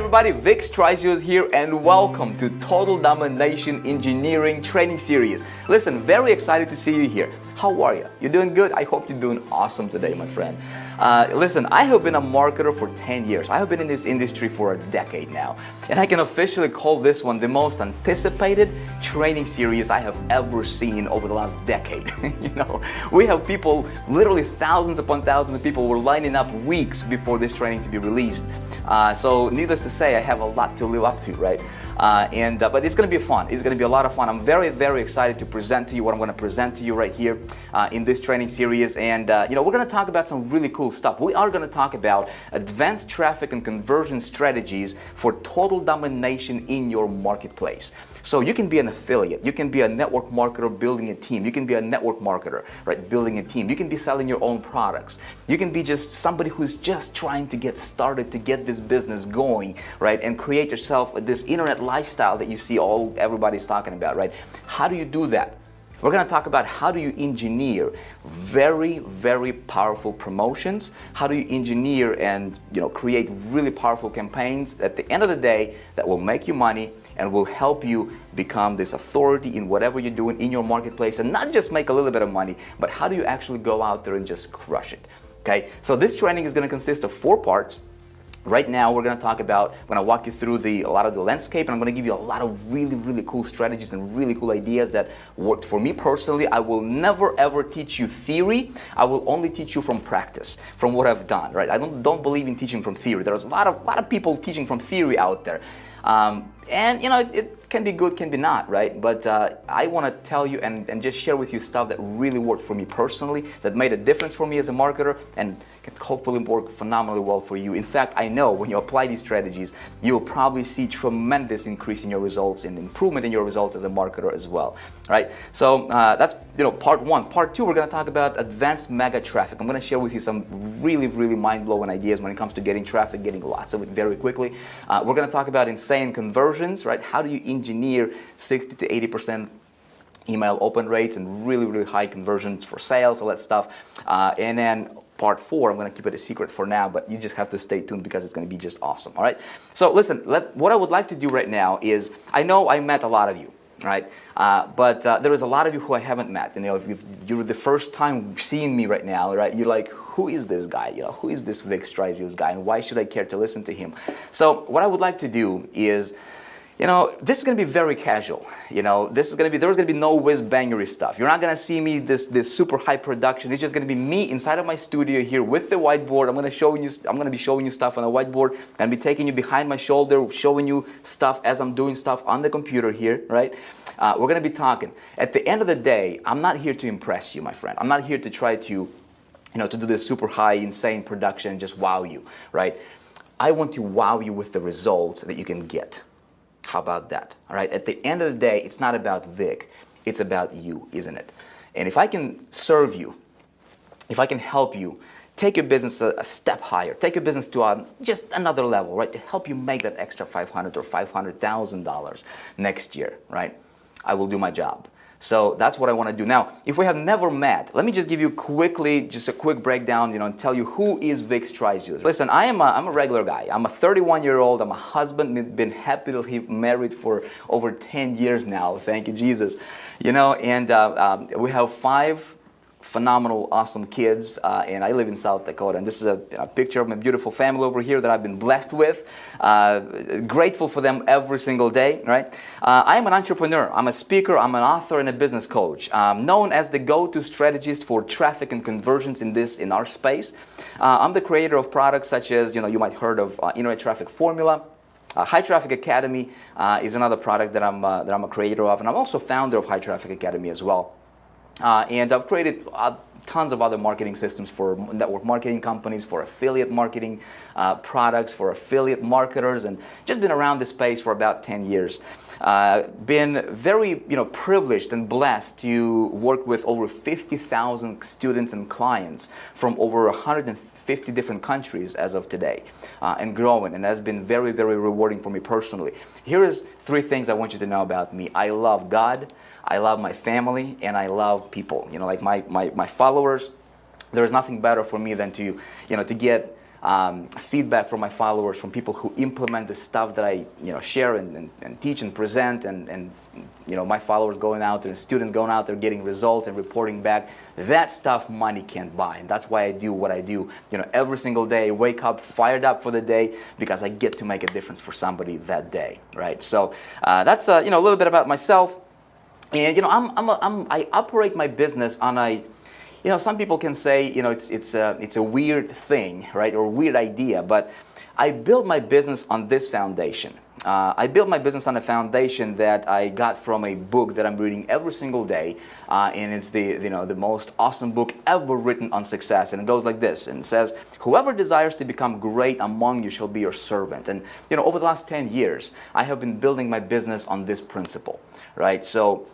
everybody, Vick Strizheus here and welcome to Total Domination Engineering Training Series. Listen, very excited to see you here. How are you? You doing good? I hope you're doing awesome today, my friend. Listen, I have been a marketer for 10 years. I have been in this industry for a decade now. And I can officially call this one the most anticipated training series I have ever seen over the last decade. You know, we have people, literally thousands upon thousands of people were lining up weeks before this training to be released. So needless to say, I have a lot to live up to, right? But it's going to be fun. It's going to be a lot of fun. I'm very, very excited to present to you what I'm going to present to you right here in this training series. And you know, we're going to talk about some really cool stuff. We are going to talk about advanced traffic and conversion strategies for total domination in your marketplace. So you can be an affiliate, you can be a network marketer building a team, you can be a network marketer, right, building a team, you can be selling your own products, you can be just somebody who's just trying to get started to get this business going, right, and create yourself this internet lifestyle that you see everybody's talking about, right? How do you do that? We're going to talk about how do you engineer very, very powerful promotions, how do you engineer and create really powerful campaigns at the end of the day that will make you money and will help you become this authority in whatever you're doing in your marketplace, and not just make a little bit of money, but how do you actually go out there and just crush it, okay? So this training is going to consist of 4 parts. Right now, we're going to talk about, I'm going to walk you through a lot of the landscape, and I'm going to give you a lot of really, really cool strategies and really cool ideas that worked for me personally. I will never, ever teach you theory. I will only teach you from practice, from what I've done, right? I don't believe in teaching from theory. There's a lot of people teaching from theory out there. And it can be good, can be not, right? But I want to tell you and just share with you stuff that really worked for me personally, that made a difference for me as a marketer, and can hopefully work phenomenally well for you. In fact, I know when you apply these strategies, you'll probably see tremendous increase in your results and improvement in your results as a marketer as well, right? So that's part 1. Part 2, we're going to talk about advanced mega traffic. I'm going to share with you some really, really mind-blowing ideas when it comes to getting traffic, getting lots of it very quickly. We're going to talk about insane conversions, right? How do you engineer 60 to 80% email open rates and really, really high conversions for sales, all that stuff. And then part 4, I'm going to keep it a secret for now, but you just have to stay tuned because it's going to be just awesome, all right? So listen, what I would like to do right now is, I know I met a lot of you, right? But there is a lot of you who I haven't met. If you're the first time seeing me right now, right? You're like, who is this guy? Who is this Vick Strizheus guy, and why should I care to listen to him? So what I would like to do is, this is going to be very casual. There's going to be no whiz-bangery stuff. You're not going to see me this super high production. It's just going to be me inside of my studio here with the whiteboard. I'm going to be showing you stuff on the whiteboard. I'm going to be taking you behind my shoulder, showing you stuff as I'm doing stuff on the computer here, right? We're going to be talking. At the end of the day, I'm not here to impress you, my friend. I'm not here to try to, to do this super high, insane production and just wow you, right? I want to wow you with the results that you can get. How about that? All right. At the end of the day, it's not about Vic. It's about you, isn't it? And if I can serve you, if I can help you take your business a step higher, take your business to just another level, right? To help you make that extra $500,000 or $500,000 next year, right? I will do my job. So that's what I want to do. Now, if we have never met, let me just give you just a quick breakdown, and tell you who is Vick Strizheus. Listen, I'm a regular guy. I'm a 31-year-old. I'm a husband. Been happily married for over 10 years now. Thank you, Jesus. And we have 5 phenomenal, awesome kids, and I live in South Dakota. And this is a picture of my beautiful family over here that I've been blessed with. Grateful for them every single day, right? I am an entrepreneur. I'm a speaker. I'm an author and a business coach. Known as the go-to strategist for traffic and conversions in our space. I'm the creator of products such as, you might heard of Internet Traffic Formula. High Traffic Academy is another product that I'm a creator of, and I'm also founder of High Traffic Academy as well. And I've created tons of other marketing systems for network marketing companies, for affiliate marketing products, for affiliate marketers, and just been around this space for about 10 years. Been very privileged and blessed to work with over 50,000 students and clients from over 150 different countries as of today, and growing, and that's been very, very rewarding for me personally. Here is 3 things I want you to know about me. I love God, I love my family, and I love people. Like my followers, there is nothing better for me than to get feedback from my followers, from people who implement the stuff that I share and teach and present, and my followers going out there, students going out there getting results and reporting back. That stuff money can't buy, and that's why I do what I do. Every single day, wake up fired up for the day because I get to make a difference for somebody that day, right? So that's a little bit about myself, and I operate my business on a. Some people can say, it's a weird thing, right, or a weird idea, but I built my business on this foundation. I built my business on a foundation that I got from a book that I'm reading every single day, and it's the most awesome book ever written on success. And it goes like this, and it says, "Whoever desires to become great among you shall be your servant." And over the last 10 years, I have been building my business on this principle, right? So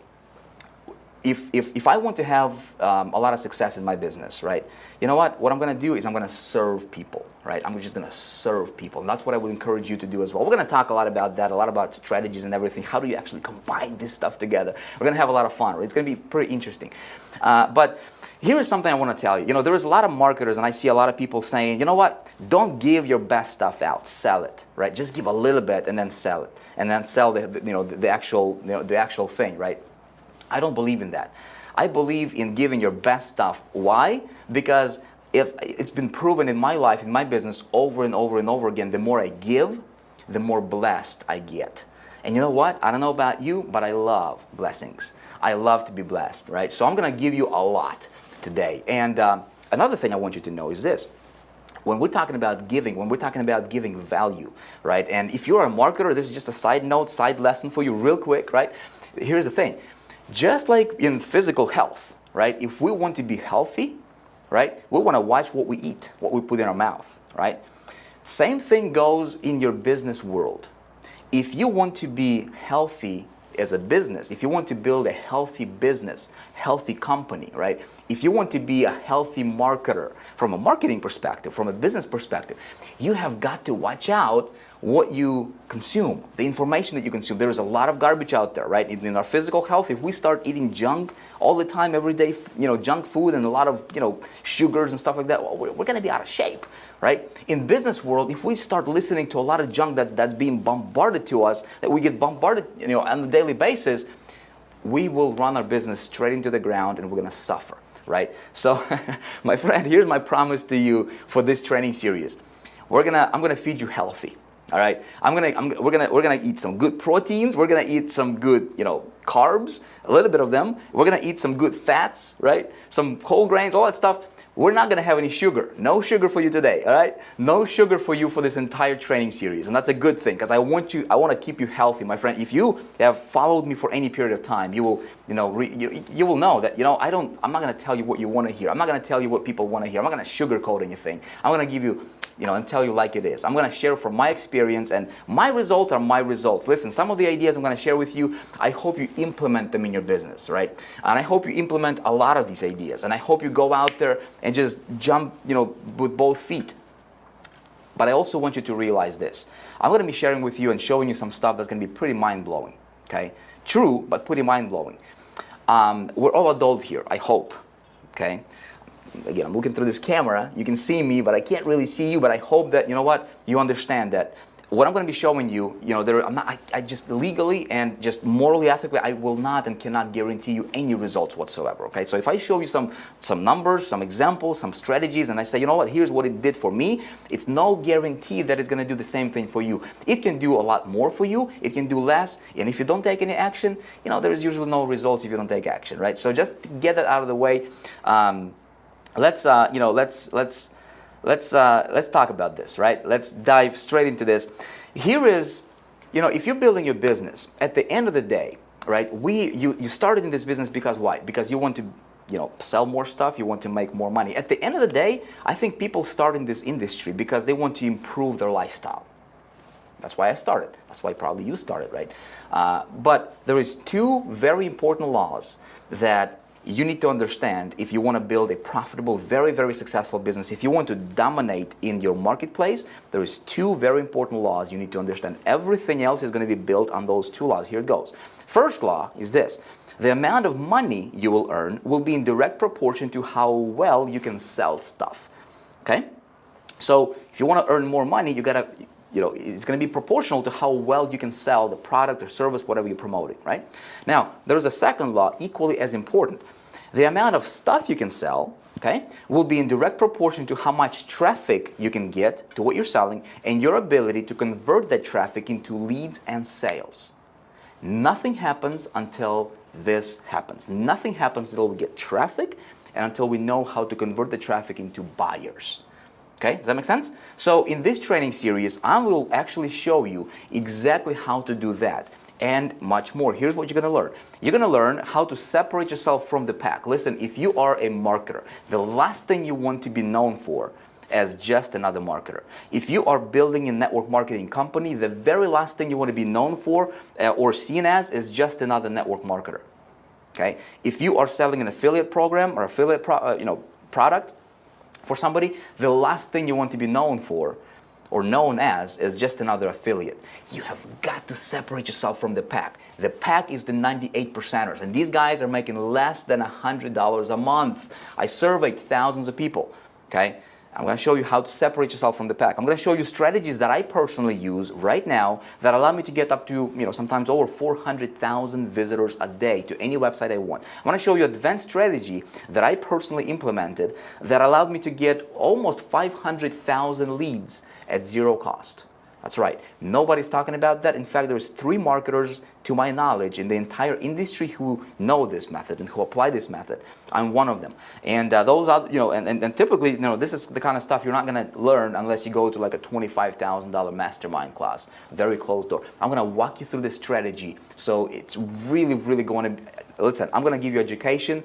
if I want to have a lot of success in my business, right, you know what I'm going to do is I'm going to serve people, right? I'm just going to serve people. And that's what I would encourage you to do as well. We're going to talk a lot about that, a lot about strategies and everything. How do you actually combine this stuff together? We're going to have a lot of fun. Right? It's going to be pretty interesting. But here is something I want to tell you. There is a lot of marketers, and I see a lot of people saying, you know what, don't give your best stuff out, sell it, right? Just give a little bit and then sell it, and then sell the actual thing, right? I don't believe in that. I believe in giving your best stuff. Why? Because it's been proven in my life, in my business, over and over and over again, the more I give, the more blessed I get. And you know what? I don't know about you, but I love blessings. I love to be blessed, right? So I'm going to give you a lot today. And another thing I want you to know is this. When we're talking about giving, when we're talking about giving value, right? And if you're a marketer, this is just a side note, side lesson for you real quick, right? Here's the thing. Just like in physical health, right? If we want to be healthy, right, we want to watch what we eat, what we put in our mouth, right? Same thing goes in your business world. If you want to be healthy as a business, if you want to build a healthy business, healthy company, right? If you want to be a healthy marketer from a marketing perspective, from a business perspective, you have got to watch out what you consume, the information that you consume. There is a lot of garbage out there, right? In our physical health, if we start eating junk all the time, every day, junk food and a lot of, sugars and stuff like that, well, we're going to be out of shape, right? In business world, if we start listening to a lot of junk that's being bombarded to us, that we get bombarded, on a daily basis, we will run our business straight into the ground and we're going to suffer, right? So, my friend, here's my promise to you for this training series. I'm going to feed you healthy. All right, we're gonna eat some good proteins. We're gonna eat some good, carbs, a little bit of them. We're gonna eat some good fats, right? Some whole grains, all that stuff. We're not gonna have any sugar. No sugar for you today. All right, no sugar for you for this entire training series, and that's a good thing because I want to keep you healthy, my friend. If you have followed me for any period of time, you will, you will know that I'm not gonna tell you what you want to hear. I'm not gonna tell you what people want to hear. I'm not gonna sugarcoat anything. I'm gonna give you. And tell you like it is. I'm going to share from my experience, and my results are my results. Listen, some of the ideas I'm going to share with you, I hope you implement them in your business, right? And I hope you implement a lot of these ideas, and I hope you go out there and just jump, with both feet. But I also want you to realize this. I'm going to be sharing with you and showing you some stuff that's going to be pretty mind-blowing, okay? True, but pretty mind-blowing. We're all adults here, I hope, okay? Again, I'm looking through this camera. You can see me, but I can't really see you. But I hope that, you understand that what I'm going to be showing you, I just legally and just morally, ethically, I will not and cannot guarantee you any results whatsoever, okay? So if I show you some numbers, some examples, some strategies, and I say, here's what it did for me, it's no guarantee that it's going to do the same thing for you. It can do a lot more for you. It can do less. And if you don't take any action, there's usually no results if you don't take action, right? So just to get that out of the way, let's talk about this, right? Let's dive straight into this. Here is, if you're building your business, at the end of the day, right? You started in this business because why? Because you want to, sell more stuff. You want to make more money. At the end of the day, I think people start in this industry because they want to improve their lifestyle. That's why I started. That's why probably you started, right? But there is two very important laws that you need to understand if you want to build a profitable, very, very successful business. If you want to dominate in your marketplace, there is two very important laws you need to understand. Everything else is going to be built on those two laws. Here it goes. First law is this. The amount of money you will earn will be in direct proportion to how well you can sell stuff. Okay? So if you want to earn more money, you gotta, it's going to be proportional to how well you can sell the product or service, whatever you're promoting, right? Now, there's a second law equally as important. The amount of stuff you can sell, okay, will be in direct proportion to how much traffic you can get to what you're selling and your ability to convert that traffic into leads and sales. Nothing happens until this happens. Nothing happens until we get traffic and until we know how to convert the traffic into buyers. Okay, does that make sense? So in this training series, I will actually show you exactly how to do that and much more. Here's what you're going to learn. You're going to learn how to separate yourself from the pack. Listen, if you are a marketer, the last thing you want to be known for as just another marketer. If you are building a network marketing company, the very last thing you want to be known for or seen as is just another network marketer. Okay? If you are selling an affiliate program or affiliate product for somebody, the last thing you want to be known for or known as is just another affiliate. You have got to separate yourself from the pack. The pack is the 98%ers, and these guys are making less than $100 a month. I surveyed thousands of people, okay? I'm going to show you how to separate yourself from the pack. I'm going to show you strategies that I personally use right now that allow me to get up to, sometimes over 400,000 visitors a day to any website I want. I'm going to show you advanced strategy that I personally implemented that allowed me to get almost 500,000 leads at zero cost. That's right. Nobody's talking about that. In fact, there's 3 marketers, to my knowledge, in the entire industry who know this method and who apply this method. I'm one of them. And those are, and typically, this is the kind of stuff you're not going to learn unless you go to like a $25,000 mastermind class, very closed door. I'm going to walk you through this strategy. So it's really, really going to, listen, I'm going to give you education,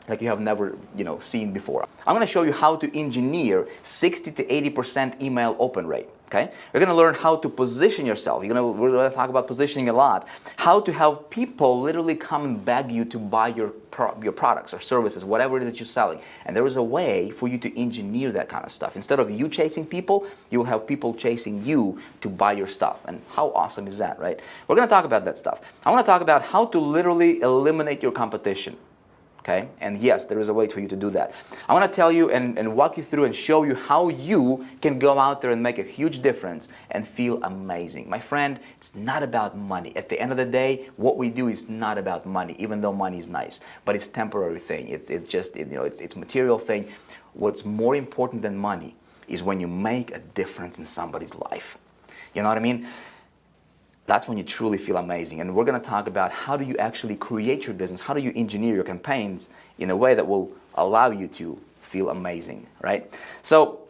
like you have never, seen before. I'm going to show you how to engineer 60 to 80% email open rate. Okay, you're going to learn how to position yourself. We're going to talk about positioning a lot. How to have people literally come and beg you to buy your products or services, whatever it is that you're selling. And there is a way for you to engineer that kind of stuff. Instead of you chasing people, you'll have people chasing you to buy your stuff. And how awesome is that, right? We're going to talk about that stuff. I want to talk about how to literally eliminate your competition. Okay? And yes, there is a way for you to do that. I want to tell you and walk you through and show you how you can go out there and make a huge difference and feel amazing. My friend, it's not about money. At the end of the day, what we do is not about money, even though money is nice. But it's temporary thing. It's material thing. What's more important than money is when you make a difference in somebody's life. You know what I mean? That's when you truly feel amazing. And we're going to talk about how do you actually create your business, how do you engineer your campaigns in a way that will allow you to feel amazing, right? So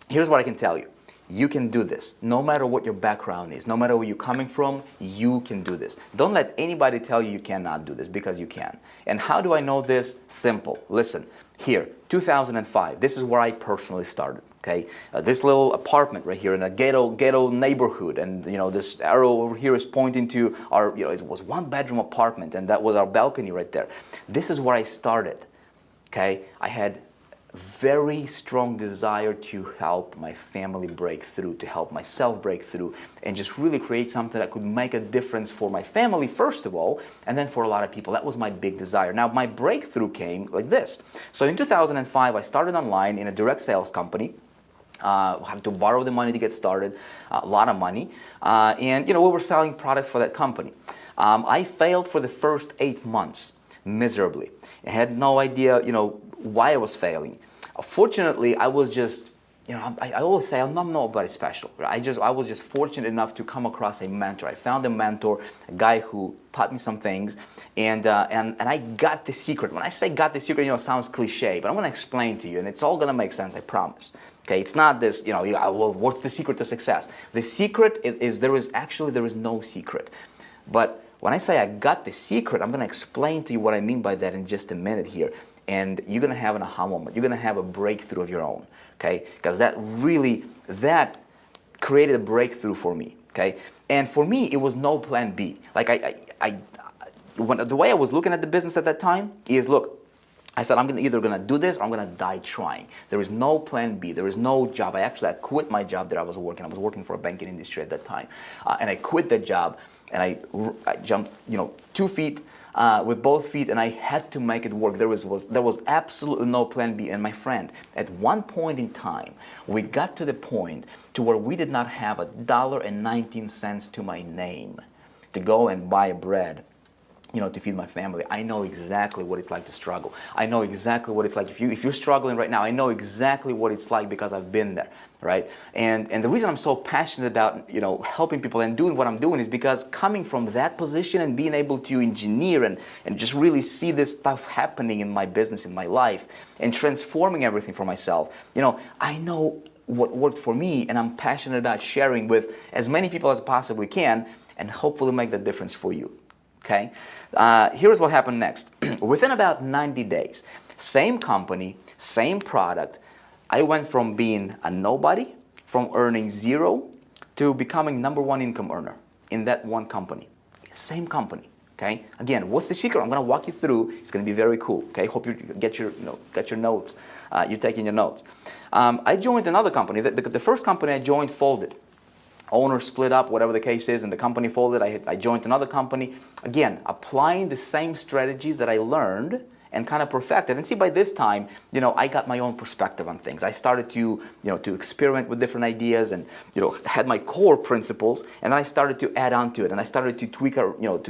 here's what I can tell you. You can do this. No matter what your background is, no matter where you're coming from, you can do this. Don't let anybody tell you you cannot do this, because you can. And how do I know this? Simple. Listen, here, 2005, this is where I personally started. Okay, this little apartment right here in a ghetto neighborhood, and this arrow over here is pointing to our, it was 1-bedroom apartment, and that was our balcony right there. This is where I started. Okay, I had very strong desire to help my family break through, to help myself break through, and just really create something that could make a difference for my family first of all, and then for a lot of people. That was my big desire. Now my breakthrough came like this. So in 2005, I started online in a direct sales company. Had to borrow the money to get started, a lot of money, and we were selling products for that company. I failed for the first 8 months miserably. I had no idea, why I was failing. Fortunately, I was just, I always say I'm not nobody special. Right? I was just fortunate enough to come across a mentor. I found a mentor, a guy who taught me some things, and I got the secret. When I say got the secret, it sounds cliche, but I'm going to explain to you, and it's all going to make sense, I promise. Okay, it's not this, well, what's the secret to success? The secret is there is no secret. But when I say I got the secret, I'm going to explain to you what I mean by that in just a minute here. And you're going to have an aha moment. You're going to have a breakthrough of your own. Okay, because that created a breakthrough for me. Okay, and for me, it was no plan B. Like the way I was looking at the business at that time is, look, I said, I'm either going to do this or I'm going to die trying. There is no plan B. There is no job. I quit my job that I was working. I was working for a banking industry at that time. And I quit that job. I jumped, 2 feet with both feet, and I had to make it work. There was absolutely no plan B. And my friend, at one point in time, we got to the point to where we did not have $1.19 to my name to go and buy bread, to feed my family. I know exactly what it's like to struggle. I know exactly what it's like. If you're struggling right now, I know exactly what it's like because I've been there, right? And the reason I'm so passionate about, helping people and doing what I'm doing is because coming from that position and being able to engineer and just really see this stuff happening in my business, in my life, and transforming everything for myself, I know what worked for me, and I'm passionate about sharing with as many people as I possibly can and hopefully make that difference for you. Okay, here's what happened next. Within about 90 days, same company, same product, I went from being a nobody, from earning zero, to becoming #1 income earner in that one company. Same company. Okay. Again, what's the secret? I'm going to walk you through. It's going to be very cool. Okay. Hope you get your notes. You're taking your notes. I joined another company. The first company I joined folded. Owner split up, whatever the case is, and the company folded. I joined another company. Again, applying the same strategies that I learned and kind of perfected. And see, by this time, I got my own perspective on things. I started to, to experiment with different ideas and, had my core principles, and then I started to add on to it, and I started to tweak,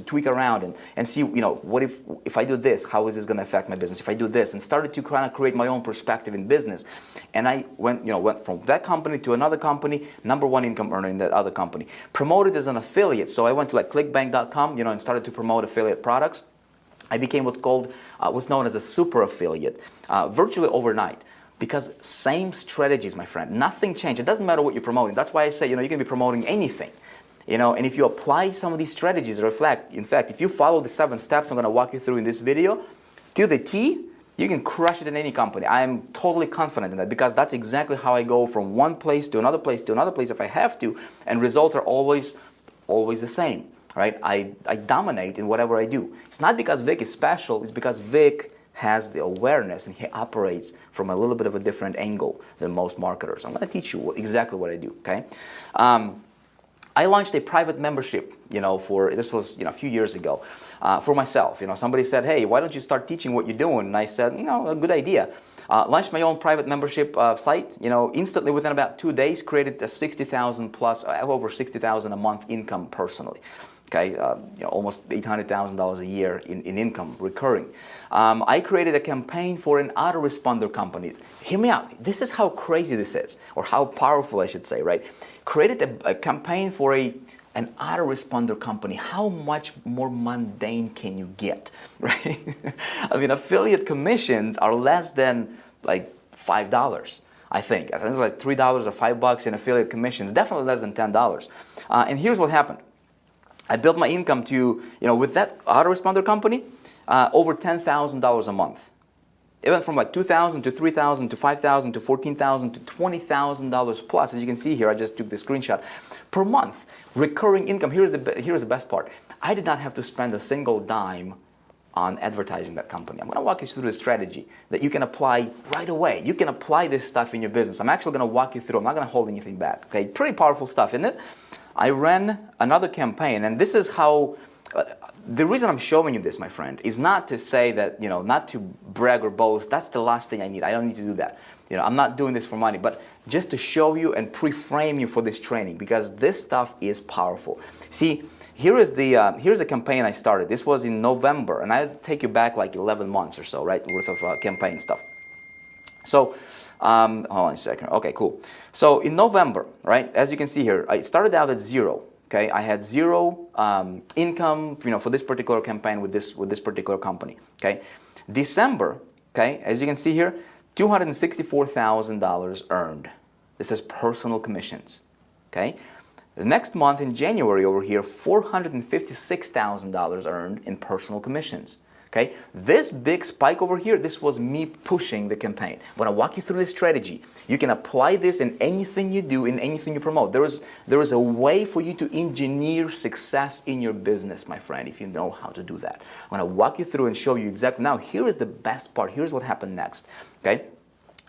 tweak around and see, what if I do this, how is this going to affect my business? If I do this, and started to kind of create my own perspective in business. And I went from that company to another company, #1 income earner in that other company. Promoted as an affiliate. So I went to Clickbank.com, and started to promote affiliate products. I became what's known as a super affiliate virtually overnight, because same strategies, my friend. Nothing changed. It doesn't matter what you're promoting. That's why I say, you can be promoting anything. And if you apply some of these strategies, in fact, if you follow the 7 steps I'm going to walk you through in this video to the T, you can crush it in any company. I am totally confident in that, because that's exactly how I go from one place to another place to another place if I have to, and results are always the same. Right? I dominate in whatever I do. It's not because Vick is special, it's because Vick has the awareness and he operates from a little bit of a different angle than most marketers. I'm going to teach you exactly what I do, okay? I launched a private membership, this was, a few years ago, for myself. Somebody said, hey, why don't you start teaching what you're doing? And I said, a good idea. Launched my own private membership site, instantly within about 2 days, created a 60,000 plus, over 60,000 a month income personally. Okay, almost $800,000 a year in income recurring. I created a campaign for an autoresponder company. Hear me out. This is how crazy this is, or how powerful, I should say, right? Created a campaign for an autoresponder company. How much more mundane can you get, right? I mean, affiliate commissions are less than like $5. I think it's like $3 or $5 in affiliate commissions. Definitely less than $10. And here's what happened. I built my income to, with that autoresponder company, over $10,000 a month. It went from like $2,000 to $3,000 to $5,000 to $14,000 to $20,000 plus. As you can see here, I just took the screenshot, per month. Recurring income. Here's the best part. I did not have to spend a single dime on advertising that company. I'm going to walk you through the strategy that you can apply right away. You can apply this stuff in your business. I'm actually going to walk you through. I'm not going to hold anything back. Okay, pretty powerful stuff, isn't it? I ran another campaign, and this is how, the reason I'm showing you this, my friend, is not to say that, not to brag or boast. That's the last thing I need. I don't need to do that. I'm not doing this for money, but just to show you and pre-frame you for this training, because this stuff is powerful. See, here's the campaign I started. This was in November, and I'll take you back like 11 months or so, right, worth of campaign stuff. So, hold on a second. Okay, cool. So in November, right, as you can see here, I started out at zero. Okay, I had zero income, for this particular campaign with this particular company. Okay, December, okay, as you can see here, $264,000 earned. This is personal commissions. Okay, the next month in January over here, $456,000 earned in personal commissions. Okay, this big spike over here, this was me pushing the campaign. I'm going to walk you through this strategy. You can apply this in anything you do, in anything you promote. There is a way for you to engineer success in your business, my friend, if you know how to do that. I'm going to walk you through and show you exactly. Now, here is the best part. Here's what happened next. Okay,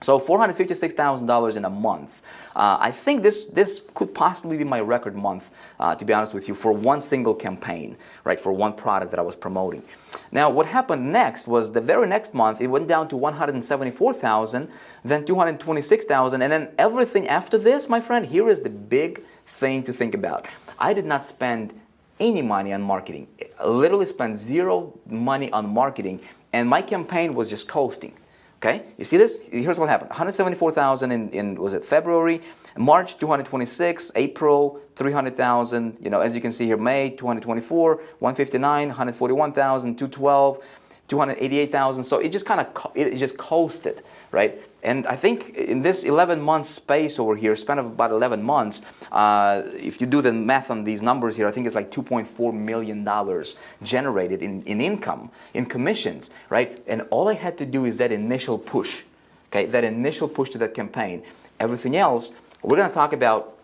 So $456,000 in a month. I think this could possibly be my record month, to be honest with you, for one single campaign, right, for one product that I was promoting. Now, what happened next was the very next month, it went down to $174,000, then $226,000, and then everything after this, my friend, here is the big thing to think about. I did not spend any money on marketing. I literally spent zero money on marketing, and my campaign was just coasting. Okay, you see this? Here's what happened. 174,000 in was it February, March 226, April 300,000. You know, as you can see here, May 224, 159, 141,000, 212, 288,000. So it just kind of it just coasted, right? And I think in this 11-month space over here, span of about 11 months, if you do the math on these numbers here, I think it's like $2.4 million generated in income, in commissions, right? And all I had to do is that initial push, okay? That initial push to that campaign. Everything else, we're going to talk about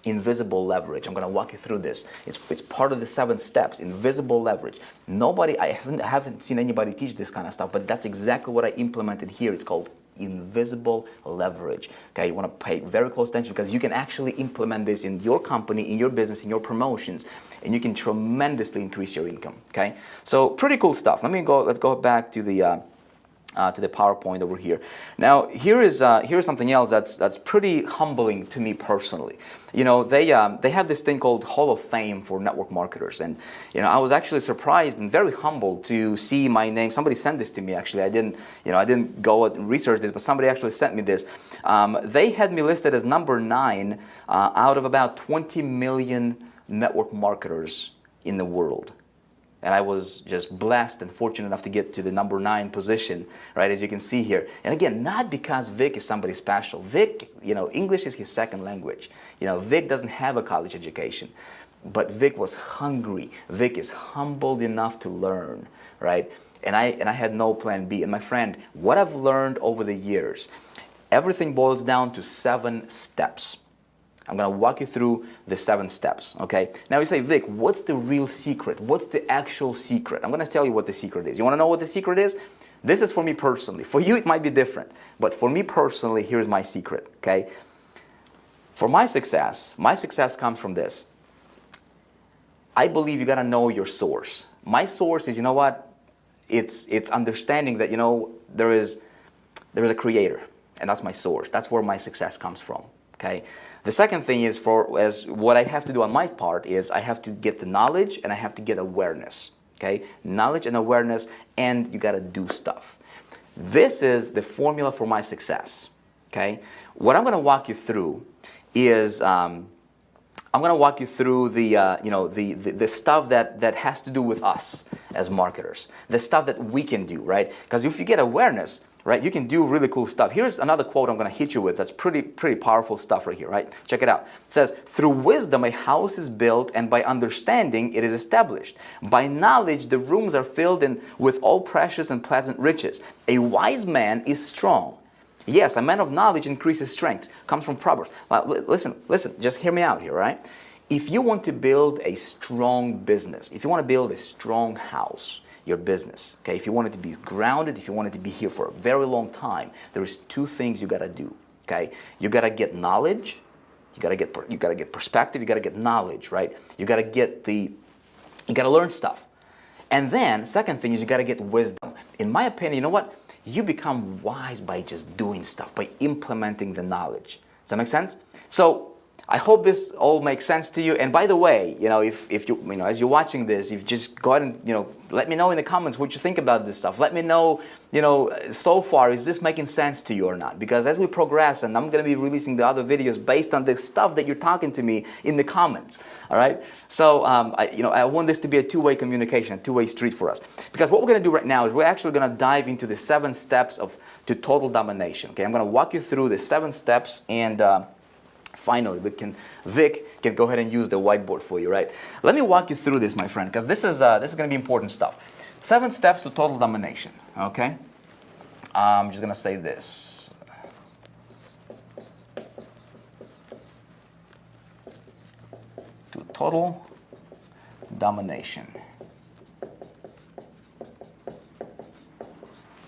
invisible leverage. I'm going to walk you through this. It's part of the 7 steps, invisible leverage. I haven't seen anybody teach this kind of stuff, but that's exactly what I implemented here. It's called invisible leverage. Okay, you want to pay very close attention because you can actually implement this in your company, in your business, in your promotions, and you can tremendously increase your income. Okay, so pretty cool stuff. Let's go back to the PowerPoint over here. Now here's something else that's pretty humbling to me personally. You know, they have this thing called Hall of Fame for network marketers, and you know, I was actually surprised and very humbled to see my name. Somebody sent this to me actually. I didn't go and research this, but somebody actually sent me this. They had me listed as number 9 out of about 20 million network marketers in the world. And I was just blessed and fortunate enough to get to the number 9 position, right, as you can see here. And again, not because Vick is somebody special. Vick, you know, English is his second language. You know, Vick doesn't have a college education. But Vick was hungry. Vick is humbled enough to learn, right? And I had no plan B. And my friend, what I've learned over the years, everything boils down to 7 steps. I'm going to walk you through the 7 steps, okay? Now you say, Vick, what's the real secret? What's the actual secret? I'm going to tell you what the secret is. You want to know what the secret is? This is for me personally. For you, it might be different. But for me personally, here's my secret, okay? For my success comes from this. I believe you got to know your source. My source is, you know what? It's understanding that, you know, there is a creator, and that's my source. That's where my success comes from, okay? The second thing is what I have to do on my part is I have to get the knowledge and I have to get awareness, okay? Knowledge and awareness, and you got to do stuff. This is the formula for my success, okay? What I'm going to walk you through is I'm going to walk you through the stuff that has to do with us as marketers, the stuff that we can do, right? Because if you get awareness, right, you can do really cool stuff. Here's another quote I'm going to hit you with. That's pretty powerful stuff right here, right? Check it out. It says, through wisdom a house is built, and by understanding it is established. By knowledge the rooms are filled with all precious and pleasant riches. A wise man is strong. Yes, a man of knowledge increases strength. Comes from Proverbs. Listen, just hear me out here, right? If you want to build a strong business, if you want to build a strong house, your business, okay, if you want it to be grounded, if you want it to be here for a very long time, there is 2 things you got to do, okay? You got to get knowledge, you got to get perspective, you got to get knowledge, right? You got to learn stuff. And then second thing is you got to get wisdom. In my opinion, you know what? You become wise by just doing stuff, by implementing the knowledge. Does that make sense? So I hope this all makes sense to you. And by the way, you know, if you know, as you're watching this, you've just go ahead and, you know, let me know in the comments what you think about this stuff. Let me know, you know, so far, is this making sense to you or not? Because as we progress, and I'm going to be releasing the other videos based on the stuff that you're talking to me in the comments, all right? So, I want this to be a 2-way communication, a 2-way street for us. Because what we're going to do right now is we're actually going to dive into the 7 steps to total domination, okay? I'm going to walk you through the 7 steps, and finally, Vick can go ahead and use the whiteboard for you, right? Let me walk you through this, my friend, because this is going to be important stuff. 7 steps to total domination, okay? I'm just going to say this. To total domination.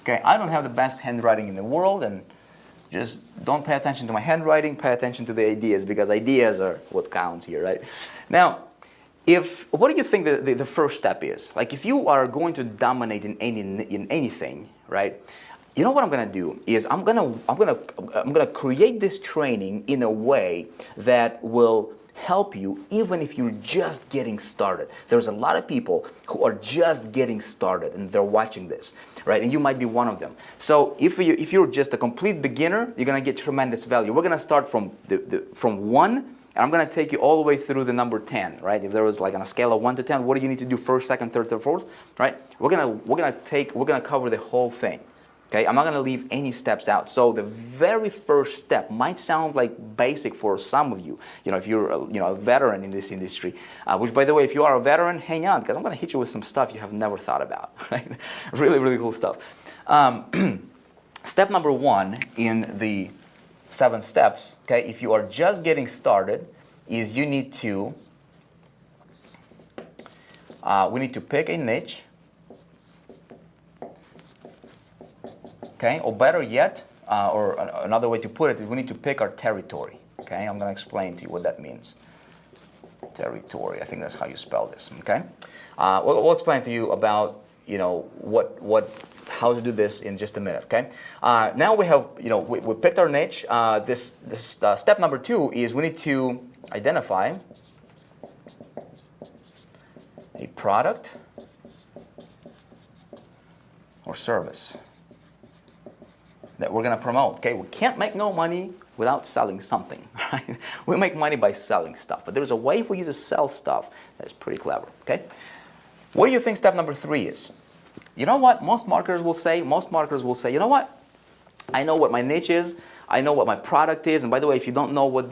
Okay, I don't have the best handwriting in the world, and Just don't pay attention to my handwriting, pay attention to the ideas, because ideas are what counts here, right? Now, what do you think the first step is? Like, if you are going to dominate in anything, right? You know what I'm gonna do is I'm gonna create this training in a way that will help you even if you're just getting started. There's a lot of people who are just getting started and they're watching this, right? And you might be one of them. So if you're just a complete beginner, you're gonna get tremendous value. We're gonna start from from 1, and I'm gonna take you all the way through the number 10, right? If there was like on a scale of 1 to 10, what do you need to do first, second, third, fourth, right? We're gonna cover the whole thing. Okay, I'm not going to leave any steps out. So the very first step might sound like basic for some of you. You know, if you're a veteran in this industry, which, by the way, if you are a veteran, hang on, because I'm going to hit you with some stuff you have never thought about. Right? Really, really cool stuff. Step number 1 in the 7 steps. Okay, if you are just getting started, is you need to we need to pick a niche. Okay, or better yet, or another way to put it is we need to pick our territory. Okay, I'm going to explain to you what that means. Territory, I think that's how you spell this. Okay, we'll explain to you about how to do this in just a minute. Okay, now we have we picked our niche. This step number 2 is we need to identify a product or service that we're going to promote. Okay, we can't make no money without selling something, right? We make money by selling stuff, but there's a way for you to sell stuff that's pretty clever. Okay, what do you think step number 3 is? You know what most marketers will say? Most marketers will say, you know what? I know what my niche is. I know what my product is. And by the way, if you don't know what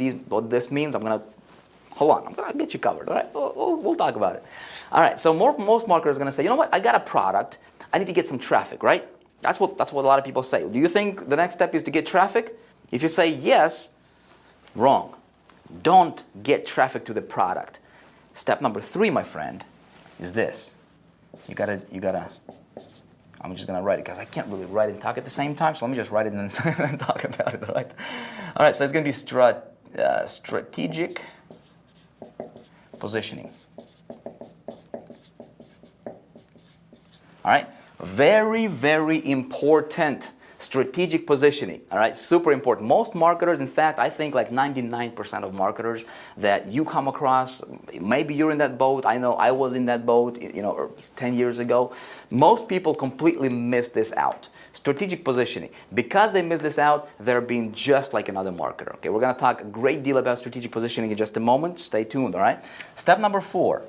this means, I'm gonna get you covered. All right, we'll talk about it. All right. So most marketers are gonna say, you know what? I got a product. I need to get some traffic, right? That's what a lot of people say. Do you think the next step is to get traffic? If you say yes, wrong. Don't get traffic to the product. Step number 3, my friend, is this. You gotta. I'm just gonna write it because I can't really write and talk at the same time. So let me just write it and then talk about it. All right. All right. So it's gonna be strategic positioning. All right. Very, very important. Strategic positioning, all right, super important. Most marketers, in fact, I think like 99% of marketers that you come across, maybe you're in that boat. I know I was in that boat, 10 years ago. Most people completely miss this out. Strategic positioning. Because they miss this out, they're being just like another marketer. Okay, we're going to talk a great deal about strategic positioning in just a moment. Stay tuned, all right? Step number 4.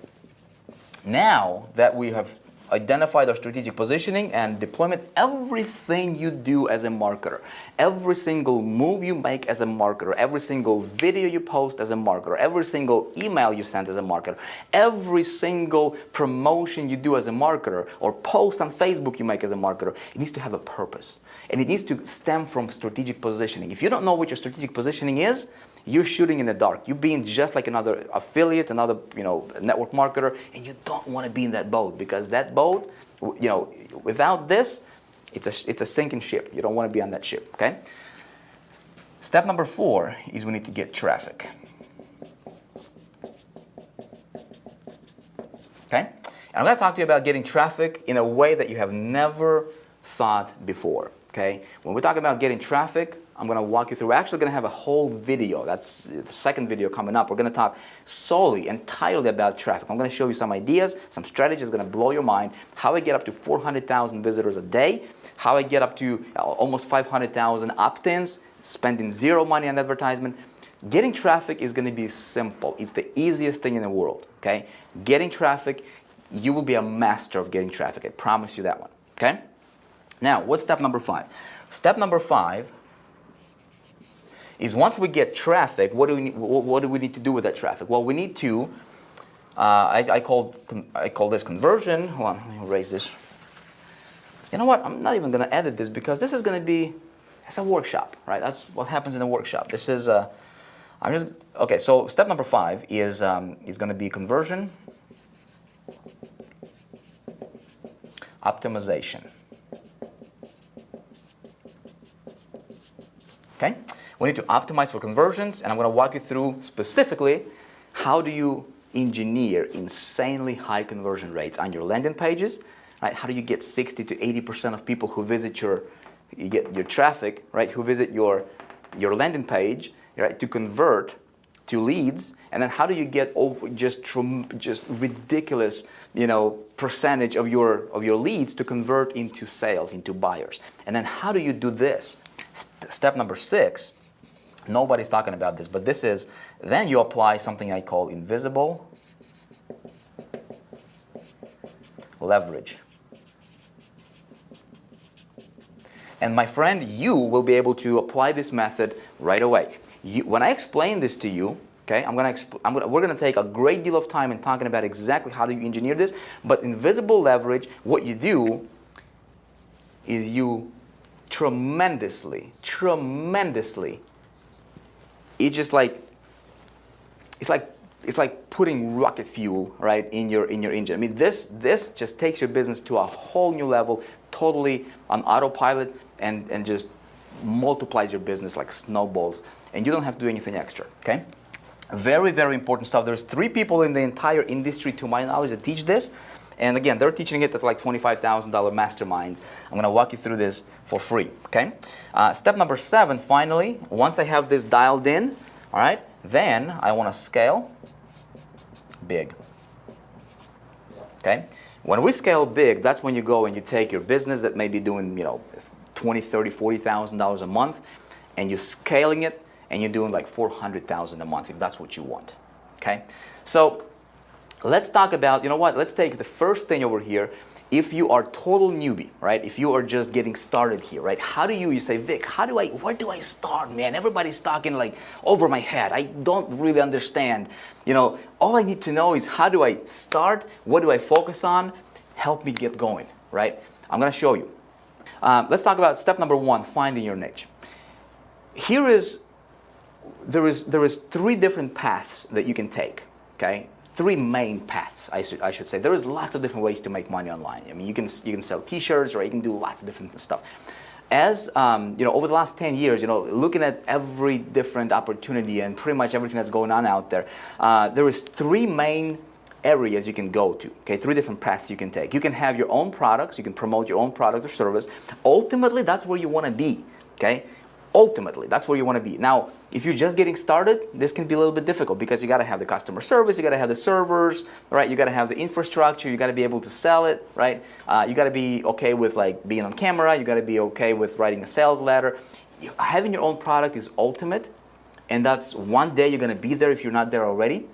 Now that we have identified our strategic positioning and deployment, everything you do as a marketer, every single move you make as a marketer, every single video you post as a marketer, every single email you send as a marketer, every single promotion you do as a marketer or post on Facebook you make as a marketer, it needs to have a purpose. And it needs to stem from strategic positioning. If you don't know what your strategic positioning is, you're shooting in the dark. You're being just like another affiliate, another network marketer, and you don't want to be in that boat, because that boat, without this, it's a sinking ship. You don't want to be on that ship. Okay. Step number 4 is we need to get traffic. Okay. And I'm going to talk to you about getting traffic in a way that you have never thought before. Okay. When we talk about getting traffic, I'm going to walk you through. We're actually going to have a whole video. That's the second video coming up. We're going to talk solely, entirely about traffic. I'm going to show you some ideas, some strategies going to blow your mind. How I get up to 400,000 visitors a day. How I get up to almost 500,000 opt-ins, spending zero money on advertisement. Getting traffic is going to be simple. It's the easiest thing in the world. Okay? Getting traffic, you will be a master of getting traffic. I promise you that one. Okay? Now, what's step number 5? Step number 5 is once we get traffic, what do we need to do with that traffic? Well, we need to, I call this conversion. Hold on, let me erase this. You know what? I'm not even going to edit this because this is going to be, it's a workshop, right? That's what happens in a workshop. This is, okay, so step number 5 is going to be conversion optimization. Okay? We need to optimize for conversions, and I'm going to walk you through specifically how do you engineer insanely high conversion rates on your landing pages, right? How do you get 60 to 80% of people who visit you get your traffic, right? Who visit your landing page, right? To convert to leads, and then how do you get just ridiculous, percentage of your leads to convert into sales, into buyers, and then how do you do this? Step number 6. Nobody's talking about this, but this is, then you apply something I call invisible leverage. And my friend, you will be able to apply this method right away. When I explain this to you, okay, we're going to take a great deal of time in talking about exactly how do you engineer this, but invisible leverage, what you do is you tremendously, it's like putting rocket fuel, right, in your engine. I mean, this just takes your business to a whole new level, totally on autopilot, and just multiplies your business like snowballs, and you don't have to do anything extra. Okay, very, very important stuff. There's 3 people in the entire industry, to my knowledge, that teach this, and again, they're teaching it at like $25,000 masterminds. I'm going to walk you through this for free. Okay, step number 7. Finally, once I have this dialed in, all right, then I want to scale big. Okay, when we scale big, that's when you go and you take your business that may be doing, $20,000, $30,000, $40,000 a month, and you're scaling it, and you're doing like $400,000 a month if that's what you want. Okay, so let's talk about, let's take the first thing over here. If you are total newbie, right? If you are just getting started here, right? How do you say, Vic, where do I start, man? Everybody's talking like over my head. I don't really understand. All I need to know is how do I start? What do I focus on? Help me get going, right? I'm going to show you. Let's talk about step number 1, finding your niche. There is 3 different paths that you can take, okay? 3 main paths, I should say. There is lots of different ways to make money online. I mean, you can sell T-shirts, or you can do lots of different stuff. As over the last 10 years, looking at every different opportunity and pretty much everything that's going on out there, there is 3 main areas you can go to. Okay, 3 different paths you can take. You can have your own products. You can promote your own product or service. Ultimately, that's where you want to be. Okay. Ultimately, that's where you want to be. Now, if you're just getting started, this can be a little bit difficult because you got to have the customer service, you got to have the servers, right? You got to have the infrastructure, you got to be able to sell it, right? You got to be okay with like being on camera, you got to be okay with writing a sales letter. Having your own product is ultimate, and that's one day you're going to be there if you're not there already.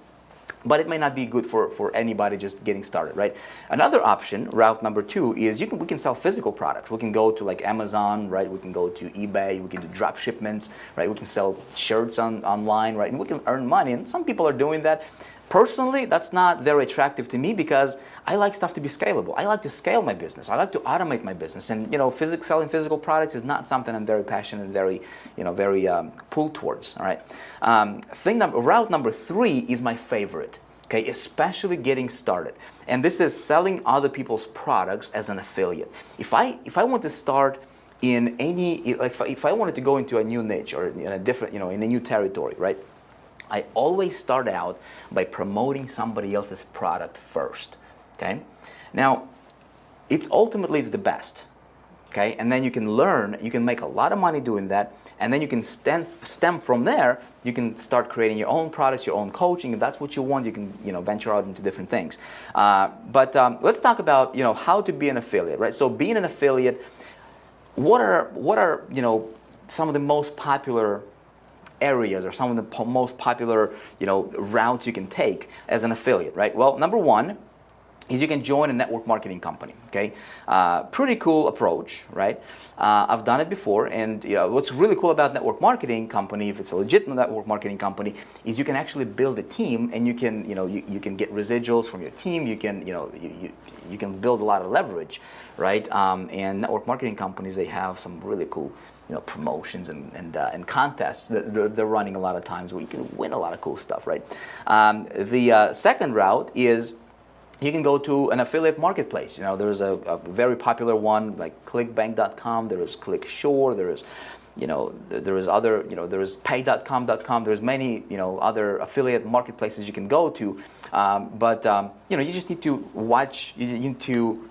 But it may not be good for anybody just getting started, right? Another option, route number 2, is we can sell physical products. We can go to like Amazon, right? We can go to eBay. We can do drop shipments, right? We can sell shirts online, right? And we can earn money. And some people are doing that. Personally, that's not very attractive to me because I like stuff to be scalable. I like to scale my business. I like to automate my business. And selling physical products is not something I'm very passionate and very pulled towards. All right. Route number 3 is my favorite. Okay, especially getting started, and this is selling other people's products as an affiliate. If I want to start in any, like if I wanted to go into a new niche or in a different, in a new territory, right? I always start out by promoting somebody else's product first. Okay, now it's the best. Okay, and then you can learn, you can make a lot of money doing that, and then you can stem from there. You can start creating your own products, your own coaching. If that's what you want, you can venture out into different things. But let's talk about how to be an affiliate, right? So being an affiliate, what are some of the most popular areas or some of the most popular routes you can take as an affiliate, right? Well, number 1 is you can join a network marketing company. Okay, pretty cool approach, right? I've done it before, and what's really cool about network marketing company, if it's a legit network marketing company, is you can actually build a team, and you can you can get residuals from your team. You can you can build a lot of leverage, right? And network marketing companies, they have some really cool promotions and contests that they're running a lot of times where you can win a lot of cool stuff, right? The second route is you can go to an affiliate marketplace. There's a very popular one like Clickbank.com. There is ClickShore. There is there is other, there is pay.com.com. There's many, other affiliate marketplaces you can go to. But you just need to watch. You need to.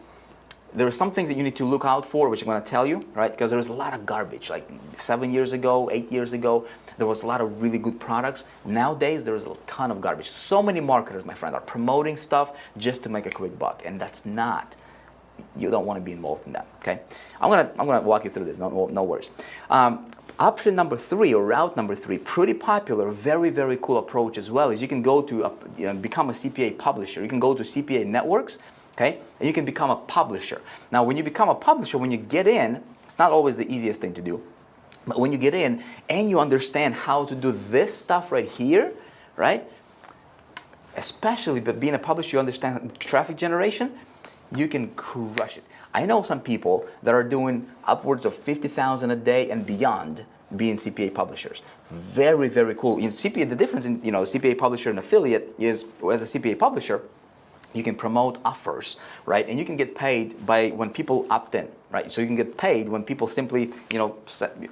There are some things that you need to look out for, which I'm going to tell you, right? Because there was a lot of garbage. Like 7 years ago, 8 years ago, there was a lot of really good products. Nowadays, there is a ton of garbage. So many marketers, my friend, are promoting stuff just to make a quick buck, and that's not. You don't want to be involved in that. Okay, I'm gonna walk you through this. No worries. Option number 3, or route number 3, pretty popular, very, very cool approach as well, is you can go to become a CPA publisher. You can go to CPA networks, okay, and you can become a publisher. Now, when you become a publisher, when you get in, it's not always the easiest thing to do, but when you get in and you understand how to do this stuff right here, right, especially but being a publisher, you understand traffic generation, you can crush it. I know some people that are doing upwards of 50,000 a day and beyond being CPA publishers. Very, very cool. CPA, the difference in CPA publisher and affiliate is, as a CPA publisher, you can promote offers, right? And you can get paid by when people opt in, right? So you can get paid when people simply,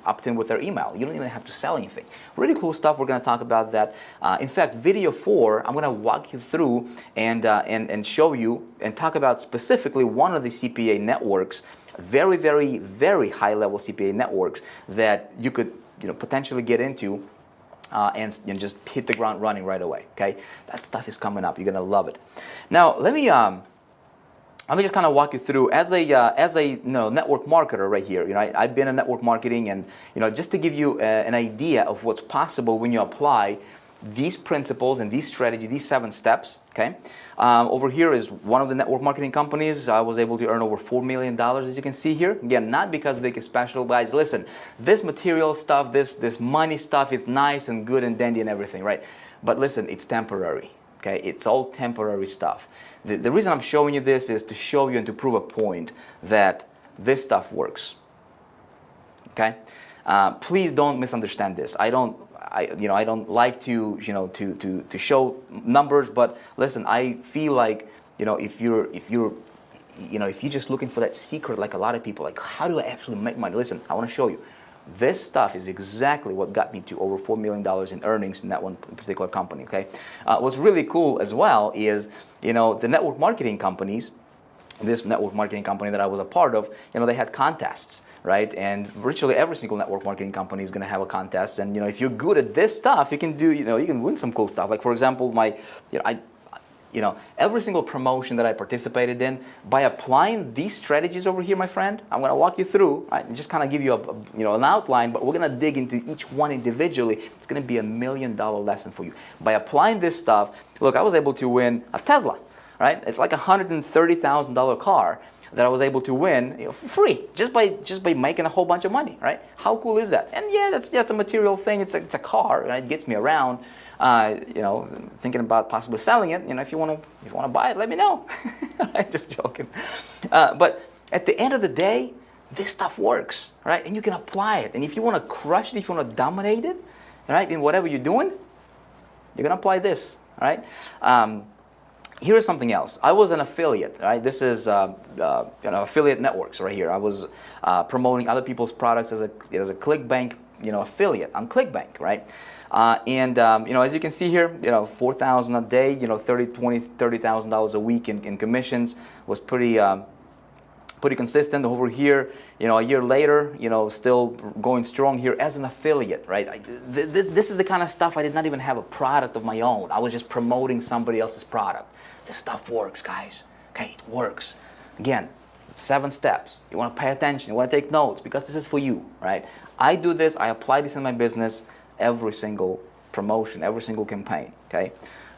opt in with their email. You don't even have to sell anything. Really cool stuff. We're going to talk about that. In fact, video 4, I'm going to walk you through and show you and talk about specifically one of the CPA networks, very, very, very high-level CPA networks that you could, potentially get into. And just hit the ground running right away. Okay, that stuff is coming up. You're gonna love it. Now, let me just kind of walk you through as a network marketer right here. I've been in network marketing, and just to give you an idea of what's possible when you apply these principles and these strategies, these 7 steps. Okay, over here is one of the network marketing companies. I was able to earn over $4 million, as you can see here. Again, not because Vick is special, guys. Listen, this material stuff, this money stuff is nice and good and dandy and everything, right? But listen, it's temporary. Okay, it's all temporary stuff. The reason I'm showing you this is to show you and to prove a point that this stuff works. Okay, please don't misunderstand this. I don't like to to show numbers, but listen, I feel like if you're just looking for that secret, like a lot of people, like how do I actually make money? Listen, I want to show you. This stuff is exactly what got me to over $4 million in earnings in that one particular company. Okay, what's really cool as well is the network marketing companies. This network marketing company that I was a part of, they had contests, right? And virtually every single network marketing company is going to have a contest. And if you're good at this stuff, you can do, you can win some cool stuff. Like for example, every single promotion that I participated in, by applying these strategies over here, my friend, I'm going to walk you through, right? And just kind of give you an outline, but we're going to dig into each one individually. It's going to be $1 million lesson for you. By applying this stuff, look, I was able to win a Tesla. Right? It's like a $130,000 car that I was able to win for free just by making a whole bunch of money. Right? How cool is that? And yeah, that's a material thing. It's a car, right? It gets me around. Thinking about possibly selling it. If you want to buy it, let me know. I'm just joking. But at the end of the day, this stuff works, right? And you can apply it. And if you want to crush it, if you want to dominate it, right, in whatever you're doing, you're gonna apply this, right? Here's something else. I was an affiliate, right? This is affiliate networks right here. I was promoting other people's products as a Clickbank, affiliate on Clickbank, right? As you can see here, $4,000 a day, $30,000 a week in commissions was pretty consistent. Over here, a year later, still going strong here as an affiliate, right? This is the kind of stuff I did not even have a product of my own. I was just promoting somebody else's product. This stuff works, guys. Okay, it works. Again, 7 steps. You want to pay attention. You want to take notes because this is for you, right? I do this. I apply this in my business every single promotion, every single campaign. Okay,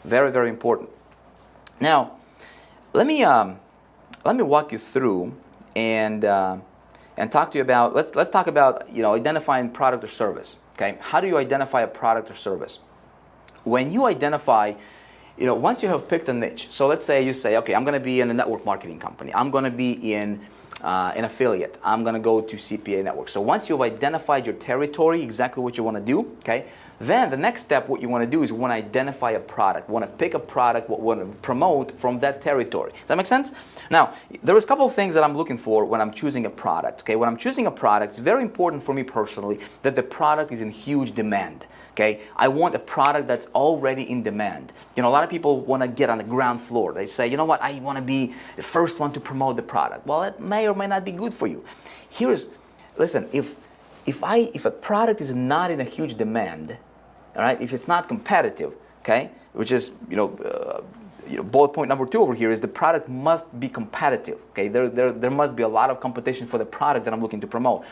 very, very important. Now, let me walk you through and talk to you about. Let's talk about identifying product or service. Okay, how do you identify a product or service? When you identify, once you have picked a niche. So let's say you say, okay, I'm going to be in a network marketing company. I'm going to be in an affiliate. I'm going to go to CPA network. So once you've identified your territory, exactly what you want to do, okay, Then the next step, what you want to do is you want to identify a product, want to pick a product, what want to promote from that territory. Does that make sense? Now, there is a couple of things that I'm looking for when I'm choosing a product. Okay, when I'm choosing a product, it's very important for me personally that the product is in huge demand. Okay, I want a product that's already in demand. You know, a lot of people want to get on the ground floor. They say, you know what, I want to be the first one to promote the product. Well, it may or may not be good for you. Listen, if a product is not in a huge demand, all right, if it's not competitive, okay, which is, bullet point number 2 over here is the product must be competitive, okay? There must be a lot of competition for the product that I'm looking to promote.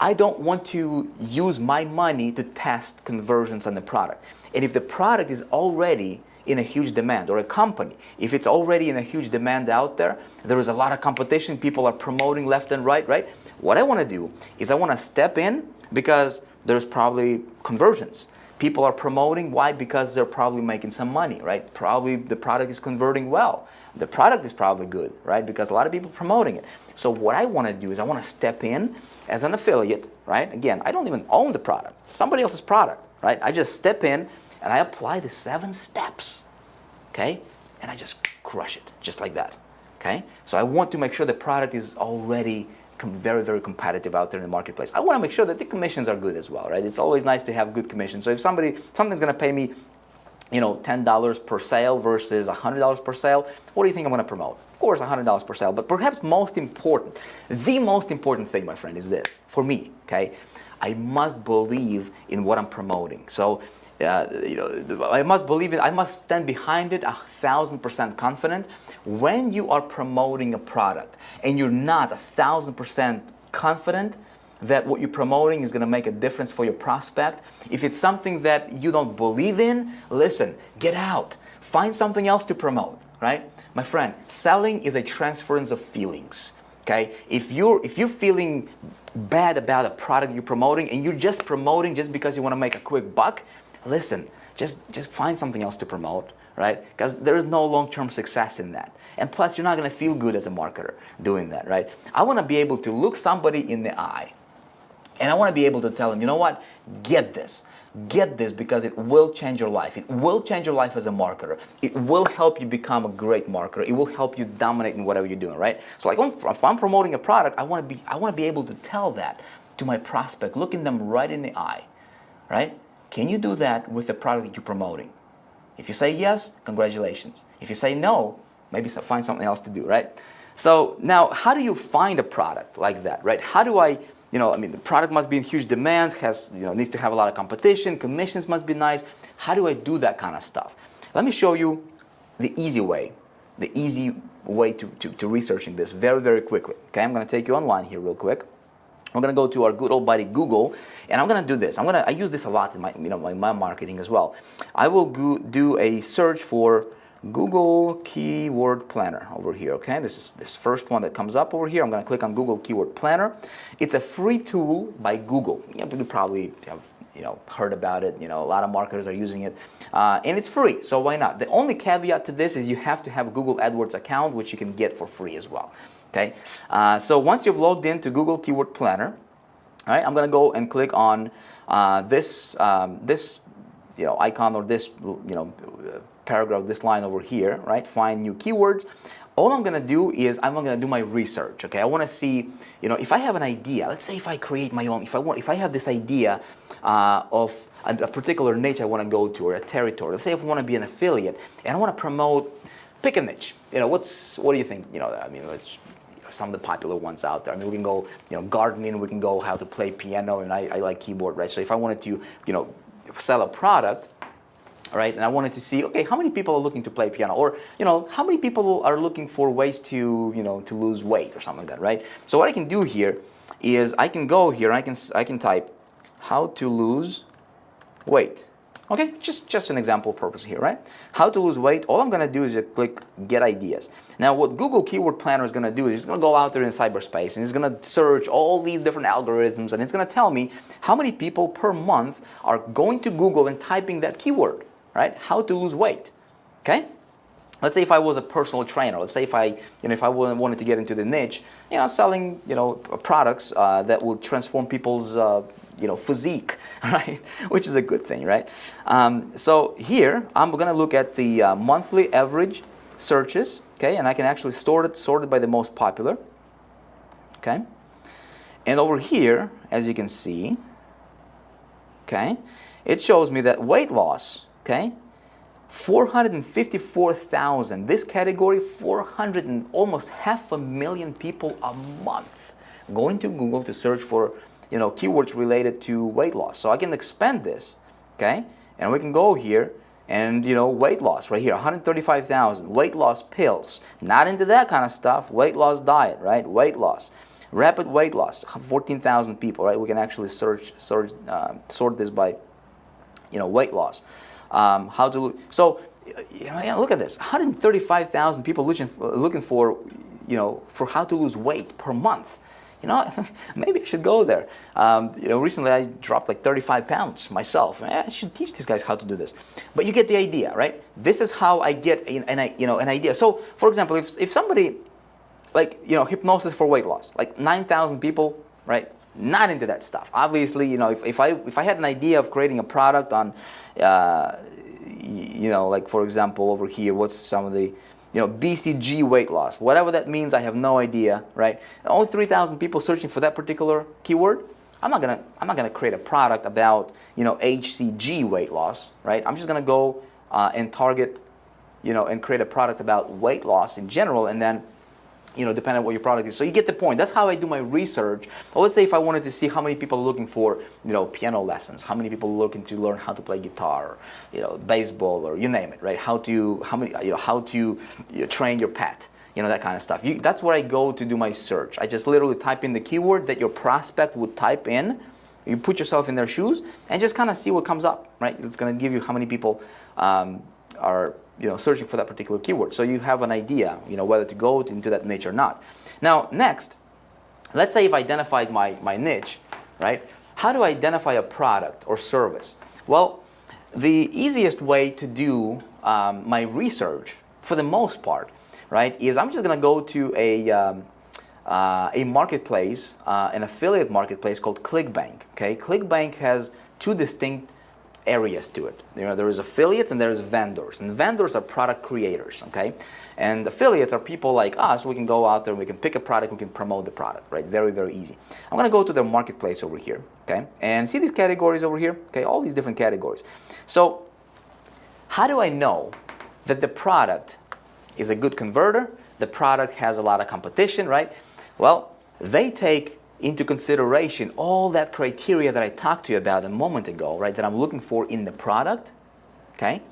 I don't want to use my money to test conversions on the product. And if the product is already in a huge demand, or a company, if it's already in a huge demand out there, there is a lot of competition, people are promoting left and right? What I want to do is I want to step in because there's probably conversions. People are promoting. Why? Because they're probably making some money, right? Probably the product is converting well. The product is probably good, right? Because a lot of people are promoting it. So what I want to do is I want to step in as an affiliate, right? Again, I don't even own the product. Somebody else's product, right? I just step in and I apply the 7 steps, okay? And I just crush it, just like that, okay? So I want to make sure the product is already very, very competitive out there in the marketplace. I want to make sure that the commissions are good as well, right? It's always nice to have good commissions. So if something's going to pay me, $10 per sale versus $100 per sale, what do you think I'm going to promote? Of course, $100 per sale. But perhaps the most important thing, my friend, is this. For me, okay, I must believe in what I'm promoting. So, I must stand behind it 1,000% confident. When you are promoting a product and you're not 1,000% confident that what you're promoting is going to make a difference for your prospect, if it's something that you don't believe in, listen, get out. Find something else to promote, right? My friend, selling is a transference of feelings, okay? If you're feeling bad about a product you're promoting and you're just promoting just because you want to make a quick buck, listen, just find something else to promote, right? Because there is no long-term success in that. And plus, you're not going to feel good as a marketer doing that, right? I want to be able to look somebody in the eye, and I want to be able to tell them, you know what? Get this. Get this because it will change your life. It will change your life as a marketer. It will help you become a great marketer. It will help you dominate in whatever you're doing, right? So like if I'm promoting a product, I want to be able to tell that to my prospect, looking them right in the eye, right? Can you do that with the product that you're promoting? If you say yes, congratulations. If you say no, maybe find something else to do, right? So now, how do you find a product like that, right? How do I, the product must be in huge demand, needs to have a lot of competition, commissions must be nice. How do I do that kind of stuff? Let me show you the easy way to researching this very, very quickly. Okay, I'm going to take you online here real quick. I'm going to go to our good old buddy Google, and I'm going to do this. I use this a lot in my marketing as well. I will do a search for Google Keyword Planner over here. Okay, this is this first one that comes up over here. I'm going to click on Google Keyword Planner. It's a free tool by Google. You probably have heard about it. A lot of marketers are using it, and it's free. So why not? The only caveat to this is you have to have a Google AdWords account, which you can get for free as well. Okay, so once you've logged into Google Keyword Planner, all right, I'm going to go and click on this icon or this paragraph, this line over here, right? Find new keywords. All I'm going to do is I'm going to do my research. Okay, I want to see, if I have an idea. Let's say if I create my own, if I have this idea of a particular niche I want to go to or a territory. Let's say if I want to be an affiliate and I want to promote, pick a niche. What do you think? Some of the popular ones out there. We can go, gardening. We can go how to play piano, and I like keyboard, right? So if I wanted to, sell a product, right, and I wanted to see, okay, how many people are looking to play piano, or how many people are looking for ways to, to lose weight or something like that, right? So what I can do here is I can go here and I can type how to lose weight. Okay, just an example purpose here, right? How to lose weight. All I'm going to do is just click Get Ideas. Now, what Google Keyword Planner is going to do is it's going to go out there in cyberspace and it's going to search all these different algorithms, and it's going to tell me how many people per month are going to Google and typing that keyword, right? How to lose weight. Okay? let's say if I was a personal trainer, let's say if I, if I wanted to get into the niche, selling, products that will transform people's, physique, right? Which is a good thing, right? So here, I'm going to look at the monthly average searches, okay? And I can actually sort it by the most popular, okay? And over here, as you can see, okay, it shows me that weight loss, okay, 454,000. This category, 400 and almost 500,000 people a month going to Google to search for, keywords related to weight loss. So I can expand this, okay, and we can go here and, weight loss right here, 135,000. Weight loss pills, not into that kind of stuff. Weight loss diet, right? Weight loss. Rapid weight loss, 14,000 people, right? We can actually sort this by, weight loss. How to so, look at this, 135,000 people looking for, for how to lose weight per month. Maybe I should go there. Recently I dropped like 35 pounds myself. I should teach these guys how to do this. But you get the idea, right? This is how I get an idea. So, for example, if somebody, like, hypnosis for weight loss, like 9,000 people, right? Not into that stuff. Obviously, if I had an idea of creating a product on, like, for example, over here, what's some of the, BCG weight loss, whatever that means, I have no idea, right? Only 3,000 people searching for that particular keyword. I'm not gonna create a product about, HCG weight loss, right? I'm just gonna go and target, and create a product about weight loss in general, and then, depending on what your product is. So you get the point. That's how I do my research. Or let's say if I wanted to see how many people are looking for, piano lessons, how many people are looking to learn how to play guitar, baseball, or you name it, right? How to train your pet, that kind of stuff. That's where I go to do my search. I just literally type in the keyword that your prospect would type in. You put yourself in their shoes and just kind of see what comes up, right? It's going to give you how many people are searching for that particular keyword. So you have an idea, whether to go into that niche or not. Now, next, let's say I've identified my niche, right? How do I identify a product or service? Well, the easiest way to do my research, for the most part, right, is I'm just going to go to a marketplace, an affiliate marketplace called Clickbank. Okay, Clickbank has two distinct areas to it. There is affiliates and there is vendors, and vendors are product creators, okay? And affiliates are people like us. We can go out there, we can pick a product, we can promote the product, right? Very, very easy. I'm gonna go to the marketplace over here, okay? And see these categories over here, okay? All these different categories. So how do I know that the product is a good converter? The product has a lot of competition, right? Well, they take into consideration all that criteria that I talked to you about a moment ago, right, that I'm looking for in the product, okay?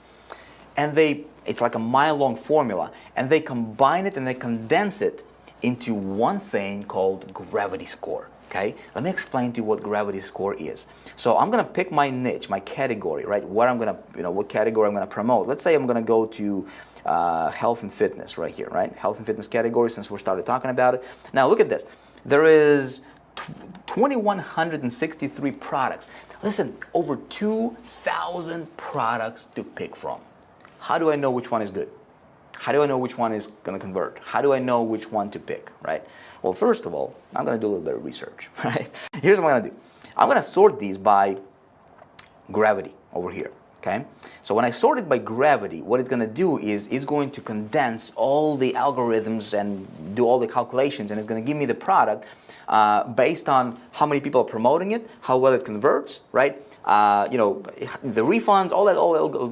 And it's like a mile-long formula, and they combine it and they condense it into one thing called gravity score, okay? Let me explain to you what gravity score is. So I'm gonna pick my niche, my category, right, what category I'm gonna promote. Let's say I'm gonna go to health and fitness right here, right? Health and fitness category, since we started talking about it. Now look at this. There is 2,163 products. Listen, over 2,000 products to pick from. How do I know which one is good? How do I know which one is going to convert? How do I know which one to pick, right? Well, first of all, I'm going to do a little bit of research, right? Here's what I'm going to do. I'm going to sort these by gravity over here, okay? So when I sort it by gravity, what it's going to do is it's going to condense all the algorithms and do all the calculations, and it's going to give me the product based on how many people are promoting it, how well it converts, right? The refunds, all that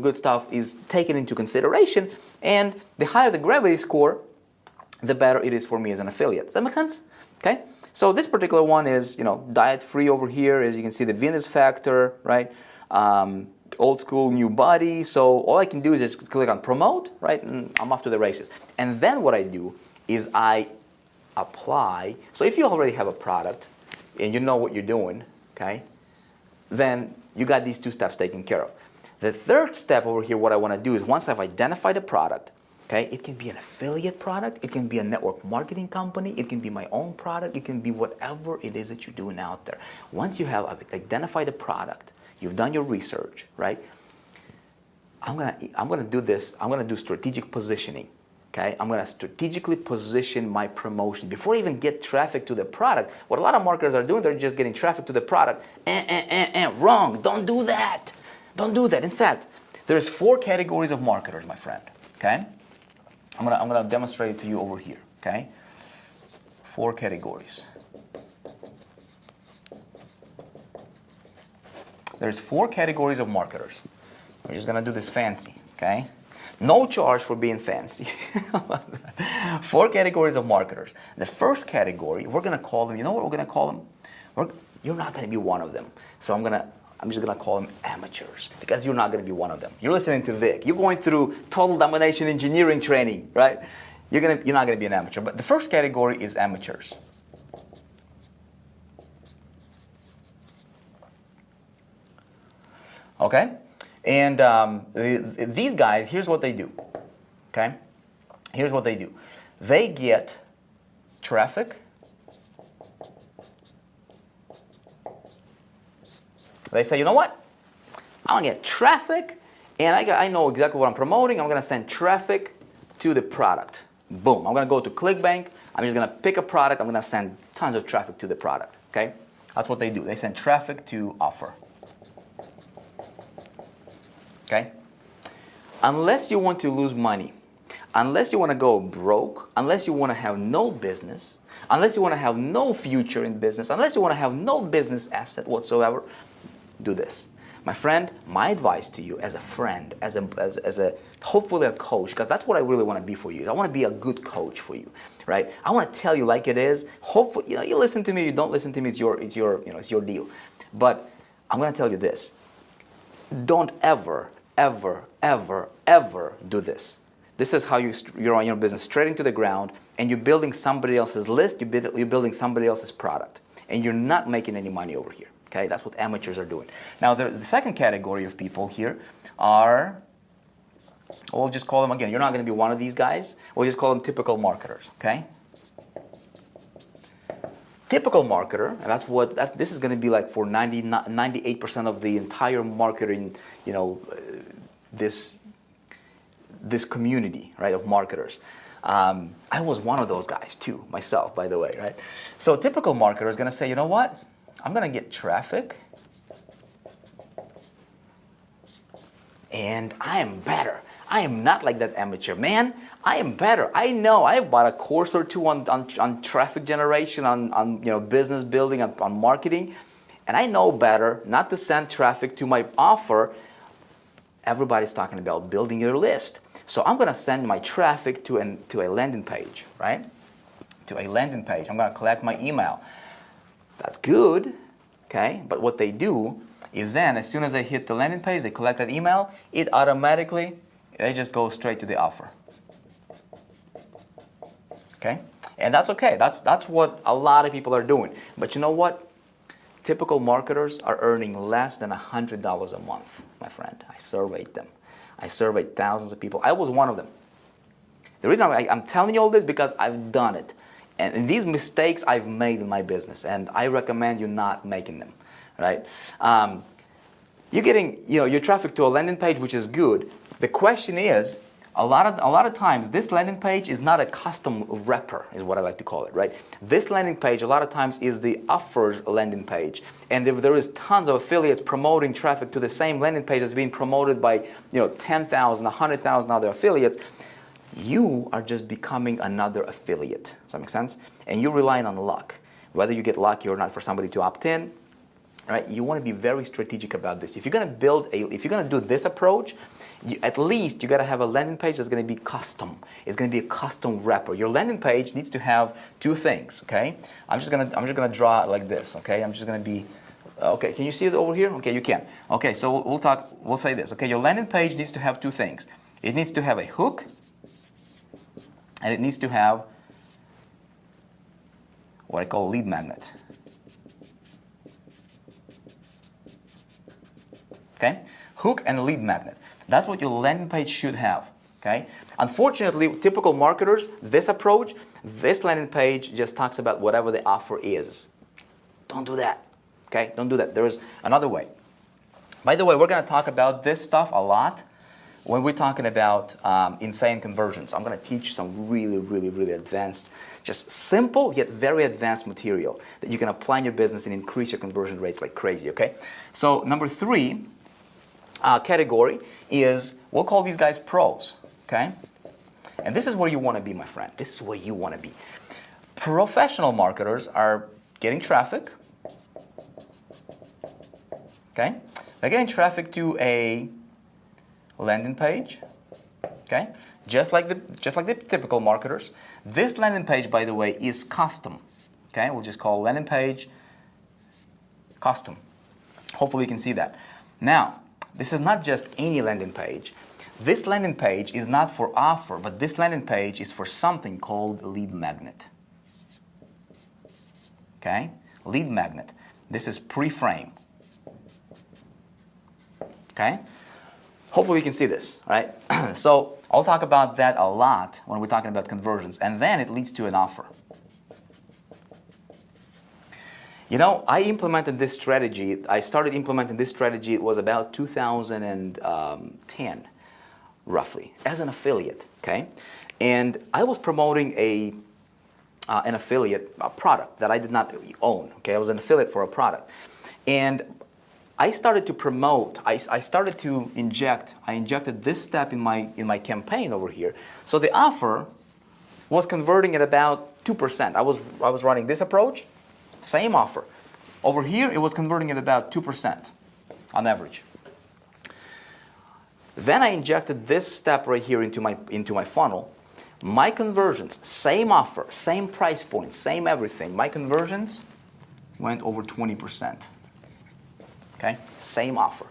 good stuff is taken into consideration, and the higher the gravity score, the better it is for me as an affiliate. Does that make sense? Okay. So this particular one is, diet-free over here. As you can see, the Venus factor, right? Old school, new body. So all I can do is just click on promote, right? And I'm off to the races. And then what I do is I apply. So if you already have a product and you know what you're doing, okay, then you got these two steps taken care of. The third step over here, what I want to do is once I've identified a product, okay, it can be an affiliate product, it can be a network marketing company, it can be my own product, it can be whatever it is that you're doing out there. Once you have identified a product, you've done your research, right? I'm gonna do this. I'm gonna do strategic positioning. Okay, I'm gonna strategically position my promotion before I even get traffic to the product. What a lot of marketers are doing, they're just getting traffic to the product. Wrong. Don't do that. Don't do that. In fact, there's 4 categories of marketers, my friend. Okay, I'm gonna demonstrate it to you over here. Okay, 4 categories. There's 4 categories of marketers. We're just gonna do this fancy, okay? No charge for being fancy. 4 categories of marketers. The first category, we're gonna call them, you know what we're gonna call them? You're not gonna be one of them. So I'm just gonna call them amateurs, because you're not gonna be one of them. You're listening to Vick. You're going through total domination engineering training, right? You're not gonna be an amateur. But the first category is amateurs. Okay? And these guys, here's what they do. Okay? Here's what they do. They get traffic. They say, you know what? I'm going to get traffic, and I know exactly what I'm promoting. I'm going to send traffic to the product. Boom. I'm going to go to Clickbank. I'm just going to pick a product. I'm going to send tons of traffic to the product. Okay? That's what they do. They send traffic to offer. Okay? Unless you want to lose money, unless you want to go broke, unless you want to have no business, unless you want to have no future in business, unless you want to have no business asset whatsoever, do this. My friend, my advice to you as a friend, as a hopefully a coach, because that's what I really want to be for you. I want to be a good coach for you, right? I want to tell you like it is. Hopefully, you listen to me, you don't listen to me, it's your deal. But I'm going to tell you this. Don't ever do this. This is how you're on your business straight into the ground, and you're building somebody else's list, you're building somebody else's product, and you're not making any money over here. Okay, that's what amateurs are doing. Now, the second category of people here are, we'll just call them again. You're not going to be one of these guys. We'll just call them typical marketers. Okay. Typical marketer, and that's what this is going to be like for 98% of the entire marketing, this community, right, of marketers. I was one of those guys too, myself, by the way, right? So typical marketer is going to say, you know what? I'm going to get traffic, and I am better. I am not like that amateur. Man, I am better. I know. I bought a course or two on traffic generation, on business building, on marketing, and I know better not to send traffic to my offer. Everybody's talking about building your list. So I'm going to send my traffic to a landing page, right? To a landing page. I'm going to collect my email. That's good, okay? But what they do is then, as soon as they hit the landing page, they collect that email, it automatically, they just go straight to the offer. Okay? And that's okay. That's what a lot of people are doing. But you know what? Typical marketers are earning less than $100 a month, my friend. I surveyed them. I surveyed thousands of people. I was one of them. The reason I'm telling you all this because I've done it. And these mistakes I've made in my business, and I recommend you not making them, right? You're getting your traffic to a landing page, which is good. The question is, a lot of times, this landing page is not a custom wrapper, is what I like to call it, right? This landing page, a lot of times, is the offers landing page. And if there is tons of affiliates promoting traffic to the same landing page that's being promoted by 10,000, 100,000 other affiliates, you are just becoming another affiliate. Does that make sense? And you're relying on luck. Whether you get lucky or not for somebody to opt in, right? You want to be very strategic about this. If you're going to do this approach, at least you got to have a landing page that's going to be custom. It's going to be a custom wrapper. Your landing page needs to have 2 things. Okay? I'm just gonna draw it like this. Okay? I'm just going to be. Okay, can you see it over here? Okay, you can. Okay, so we'll say this. Okay, your landing page needs to have 2 things. It needs to have a hook, and it needs to have what I call a lead magnet. Okay? Hook and a lead magnet. That's what your landing page should have. Okay? Unfortunately, typical marketers, this approach, this landing page just talks about whatever the offer is. Don't do that. Okay? Don't do that. There is another way. By the way, we're going to talk about this stuff a lot when we're talking about insane conversions, I'm going to teach you some really, really, really advanced, just simple yet very advanced material that you can apply in your business and increase your conversion rates like crazy, okay? So number 3 category is, we'll call these guys pros, okay? And this is where you want to be, my friend. This is where you want to be. Professional marketers are getting traffic, okay? They're getting traffic to a landing page, okay? Just like the typical marketers. This landing page, by the way, is custom, okay? We'll just call landing page custom. Hopefully you can see that. Now, this is not just any landing page. This landing page is not for offer, but this landing page is for something called a lead magnet, okay? Lead magnet. This is pre-frame, okay? Hopefully you can see this, right? So I'll talk about that a lot when we're talking about conversions, and then it leads to an offer. You know, I implemented this strategy. I started implementing this strategy, it was about 2010, roughly, as an affiliate, okay? And I was promoting an affiliate product that I did not own, okay? I was an affiliate for a product. And I started to promote, I started to inject, I injected this step in my campaign over here. So the offer was converting at about 2%. I was running this approach, same offer. Over here, it was converting at about 2% on average. Then I injected this step right here into my funnel. My conversions, same offer, same price point, same everything. My conversions went over 20%. Okay, same offer.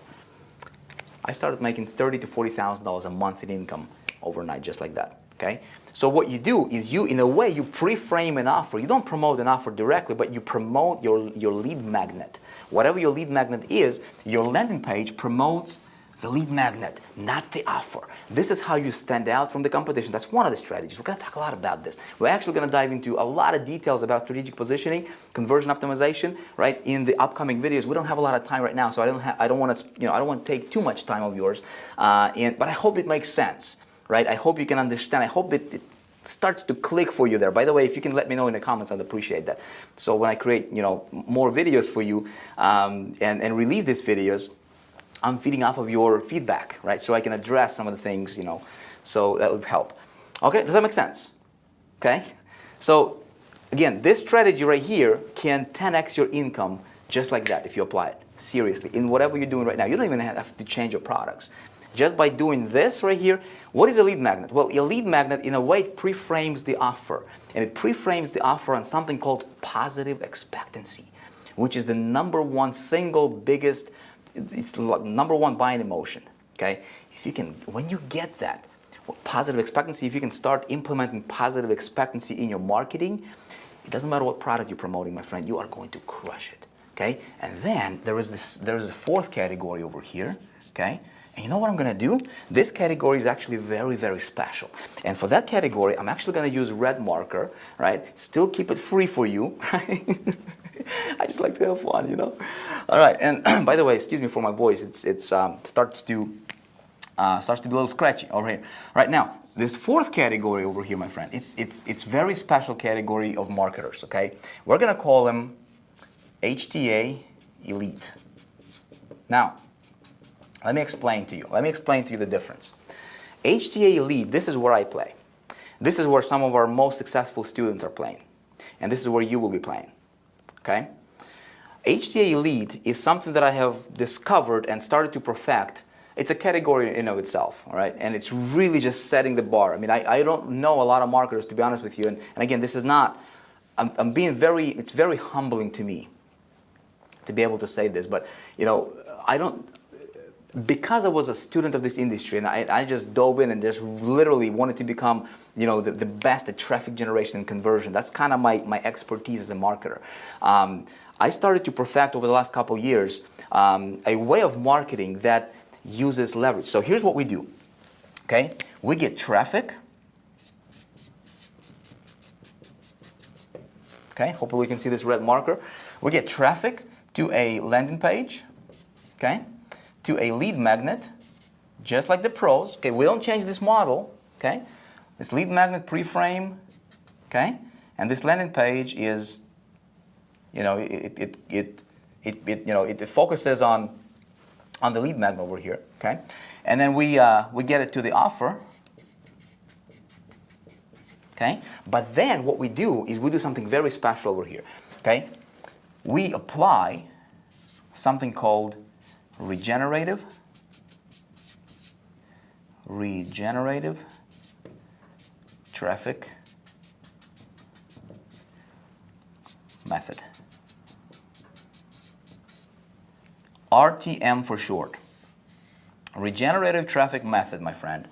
I started making $30,000 to $40,000 a month in income overnight, just like that. Okay, so what you do is in a way, you pre-frame an offer. You don't promote an offer directly, but you promote your lead magnet. Whatever your lead magnet is, your landing page promotes the lead magnet, not the offer. This is how you stand out from the competition. That's one of the strategies. We're going to talk a lot about this. We're actually going to dive into a lot of details about strategic positioning, conversion optimization, right, in the upcoming videos. We don't have a lot of time right now, so I don't want to, I don't want to take too much time of yours. But I hope it makes sense, right? I hope you can understand. I hope it starts to click for you there. By the way, if you can let me know in the comments, I'd appreciate that. So when I create, more videos for you and release these videos, I'm feeding off of your feedback, right? So I can address some of the things, so that would help. Okay, does that make sense? Okay? So again, this strategy right here can 10x your income just like that if you apply it seriously in whatever you're doing right now. You don't even have to change your products. Just by doing this right here, what is a lead magnet? Well, a lead magnet, in a way, it pre-frames the offer. And it pre-frames the offer on something called positive expectancy, which is the #1 single biggest, it's the #1 buying emotion, okay? If you can, when you get that, positive expectancy, if you can start implementing positive expectancy in your marketing, it doesn't matter what product you're promoting, my friend, you are going to crush it, okay? And then there is a 4th category over here, okay? And you know what I'm gonna do? This category is actually very, very special. And for that category, I'm actually gonna use red marker, right? Still keep it free for you, right? I just like to have fun, All right, and by the way, excuse me for my voice. It starts to be a little scratchy over here. Right now, this 4th category over here, my friend, it's very special category of marketers. Okay, we're gonna call them HTA Elite. Now, let me explain to you. Let me explain to you the difference. HTA Elite. This is where I play. This is where some of our most successful students are playing, and this is where you will be playing. Okay? HTA Elite is something that I have discovered and started to perfect. It's a category in of itself, all right? And it's really just setting the bar. I mean, I don't know a lot of marketers, to be honest with you. And again, this is not, I'm being very, it's very humbling to me to be able to say this. But, I don't, because I was a student of this industry and I just dove in and just literally wanted to become, the best at traffic generation and conversion. That's kind of my expertise as a marketer. I started to perfect over the last couple of years a way of marketing that uses leverage. So here's what we do, okay? We get traffic, okay? Hopefully we can see this red marker. We get traffic to a landing page, okay? To a lead magnet, just like the pros. Okay, we don't change this model. Okay, this lead magnet pre-frame. Okay, and this landing page is, you know, it focuses on the lead magnet over here. Okay, and then we get it to the offer. Okay, but then what we do is we do something very special over here. Okay, we apply something called regenerative traffic method. RTM for short. Regenerative traffic method, my friend.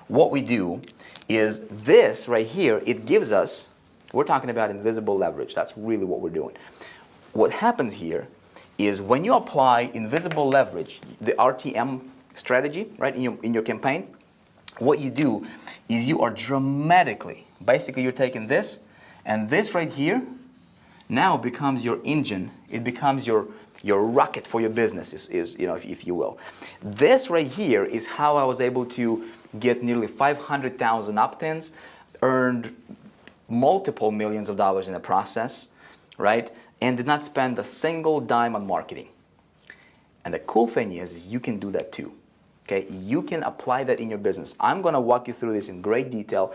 What we do is this right here, it gives us, we're talking about invisible leverage. That's really what we're doing. What happens here is when you apply invisible leverage, the RTM strategy, right, in your campaign, what you do is you are dramatically, basically you're taking this, and this right here now becomes your engine. It becomes your rocket for your business, is you know, if you will. This right here is how I was able to get nearly 500,000 opt-ins, earned multiple millions of dollars in the process, right? And did not spend a single dime on marketing. And the cool thing is you can do that too. Okay, you can apply that in your business. I'm going to walk you through this in great detail.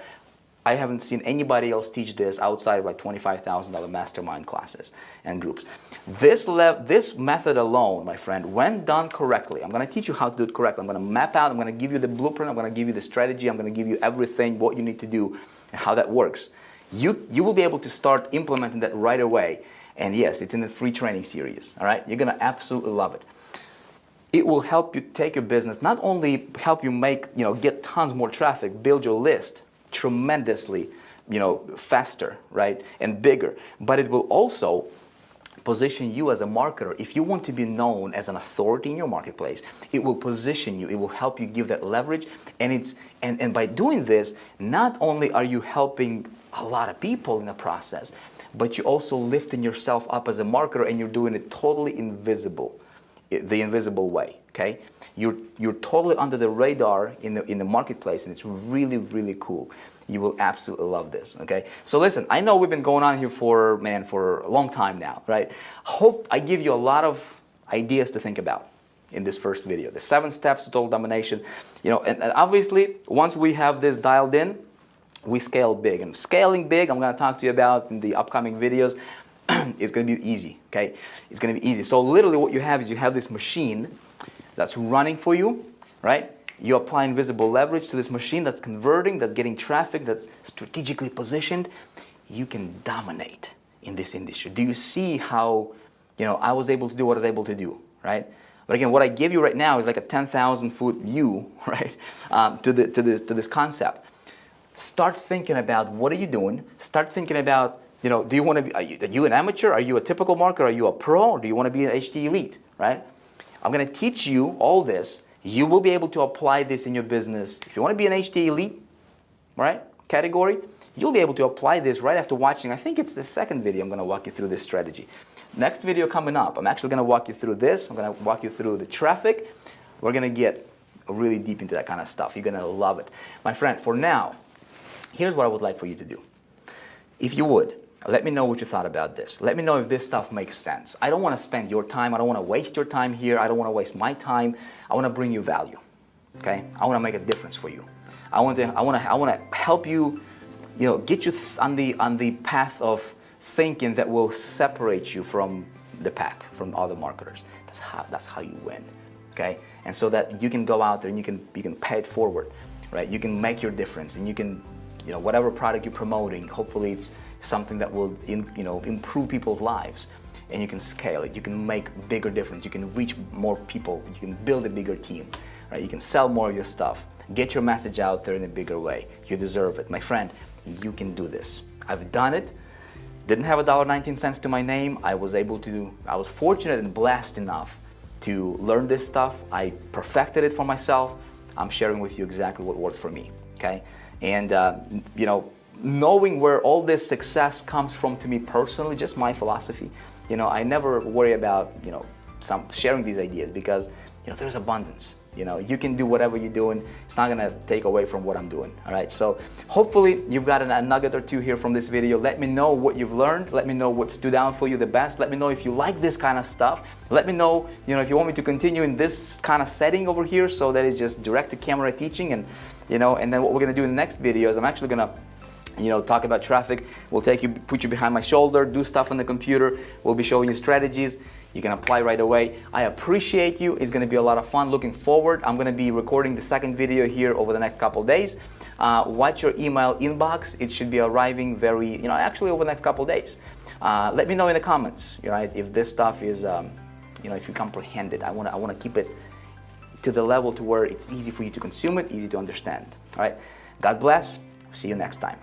I haven't seen anybody else teach this outside of like $25,000 mastermind classes and groups. This method alone, my friend, when done correctly, I'm going to teach you how to do it correctly. I'm going to map out, I'm going to give you the blueprint, I'm going to give you the strategy, I'm going to give you everything, what you need to do and how that works. You will be able to start implementing that right away. And yes, it's in the free training series, all right? You're going to absolutely love it. It will help you take your business, not only help you make, you know, get tons more traffic, build your list tremendously, you know, faster, right, and bigger, but it will also position you as a marketer. If you want to be known as an authority in your marketplace, it will position you, it will help you give that leverage, and by doing this, not only are you helping a lot of people in the process, but you're also lifting yourself up as a marketer, and you're doing it totally invisible, the invisible way. Okay, you're totally under the radar in the marketplace, and it's really, really cool. You will absolutely love this. Okay, so listen, I know we've been going on here for a long time now, right? Hope I give you a lot of ideas to think about in this first video. The 7 steps to total domination. You know, and obviously once we have this dialed in, we scale big. And scaling big, I'm going to talk to you about in the upcoming videos. It's going to be easy. Okay, it's going to be easy. So literally, what you have is you have this machine that's running for you, right? You apply invisible leverage to this machine that's converting, that's getting traffic, that's strategically positioned. You can dominate in this industry. Do you see how, you know, I was able to do what I was able to do, right? But again, what I give you right now is like a 10,000-foot view, right, to this concept. Start thinking about what are you doing. Start thinking about, you know, do you want to be? Are you an amateur? Are you a typical marketer? Are you a pro? Or do you want to be an HTA Lead, right? I'm going to teach you all this. You will be able to apply this in your business. If you want to be an HTA Lead, right, category, you'll be able to apply this right after watching. I think it's the second video I'm going to walk you through this strategy. Next video coming up, I'm actually going to walk you through this. I'm going to walk you through the traffic. We're going to get really deep into that kind of stuff. You're going to love it. My friend, for now, here's what I would like for you to do. If you would, let me know what you thought about this. Let me know if this stuff makes sense. I don't want to spend your time. I don't want to waste your time here. I don't want to waste my time. I want to bring you value. Okay? I want to make a difference for you. I want to help you, you know, get you on the path of thinking that will separate you from the pack, from other marketers. That's how you win. Okay? And so that you can go out there and you can pay it forward, right? You can make your difference, and you can, you know, whatever product you're promoting, hopefully it's something that will, improve people's lives, and you can scale it. You can make bigger difference. You can reach more people. You can build a bigger team, right? You can sell more of your stuff. Get your message out there in a bigger way. You deserve it, my friend. You can do this. I've done it. Didn't have $1.19 to my name. I was fortunate and blessed enough to learn this stuff. I perfected it for myself. I'm sharing with you exactly what worked for me. Okay, and knowing where all this success comes from to me personally, just my philosophy. You know, I never worry about, sharing these ideas, because, there's abundance. You know, you can do whatever you're doing. It's not gonna take away from what I'm doing, all right? So hopefully you've got a nugget or two here from this video. Let me know what you've learned. Let me know what stood out for you the best. Let me know if you like this kind of stuff. Let me know, if you want me to continue in this kind of setting over here, so that is just direct to camera teaching. And, and then what we're gonna do in the next video is I'm actually gonna talk about traffic. We'll put you behind my shoulder, do stuff on the computer. We'll be showing you strategies you can apply right away. I appreciate you. It's gonna be a lot of fun. Looking forward. I'm gonna be recording the second video here over the next couple of days. Watch your email inbox. It should be arriving actually over the next couple of days. Let me know in the comments, right, if this stuff is, if you comprehend it. I wanna keep it to the level to where it's easy for you to consume it, easy to understand. All right. God bless. See you next time.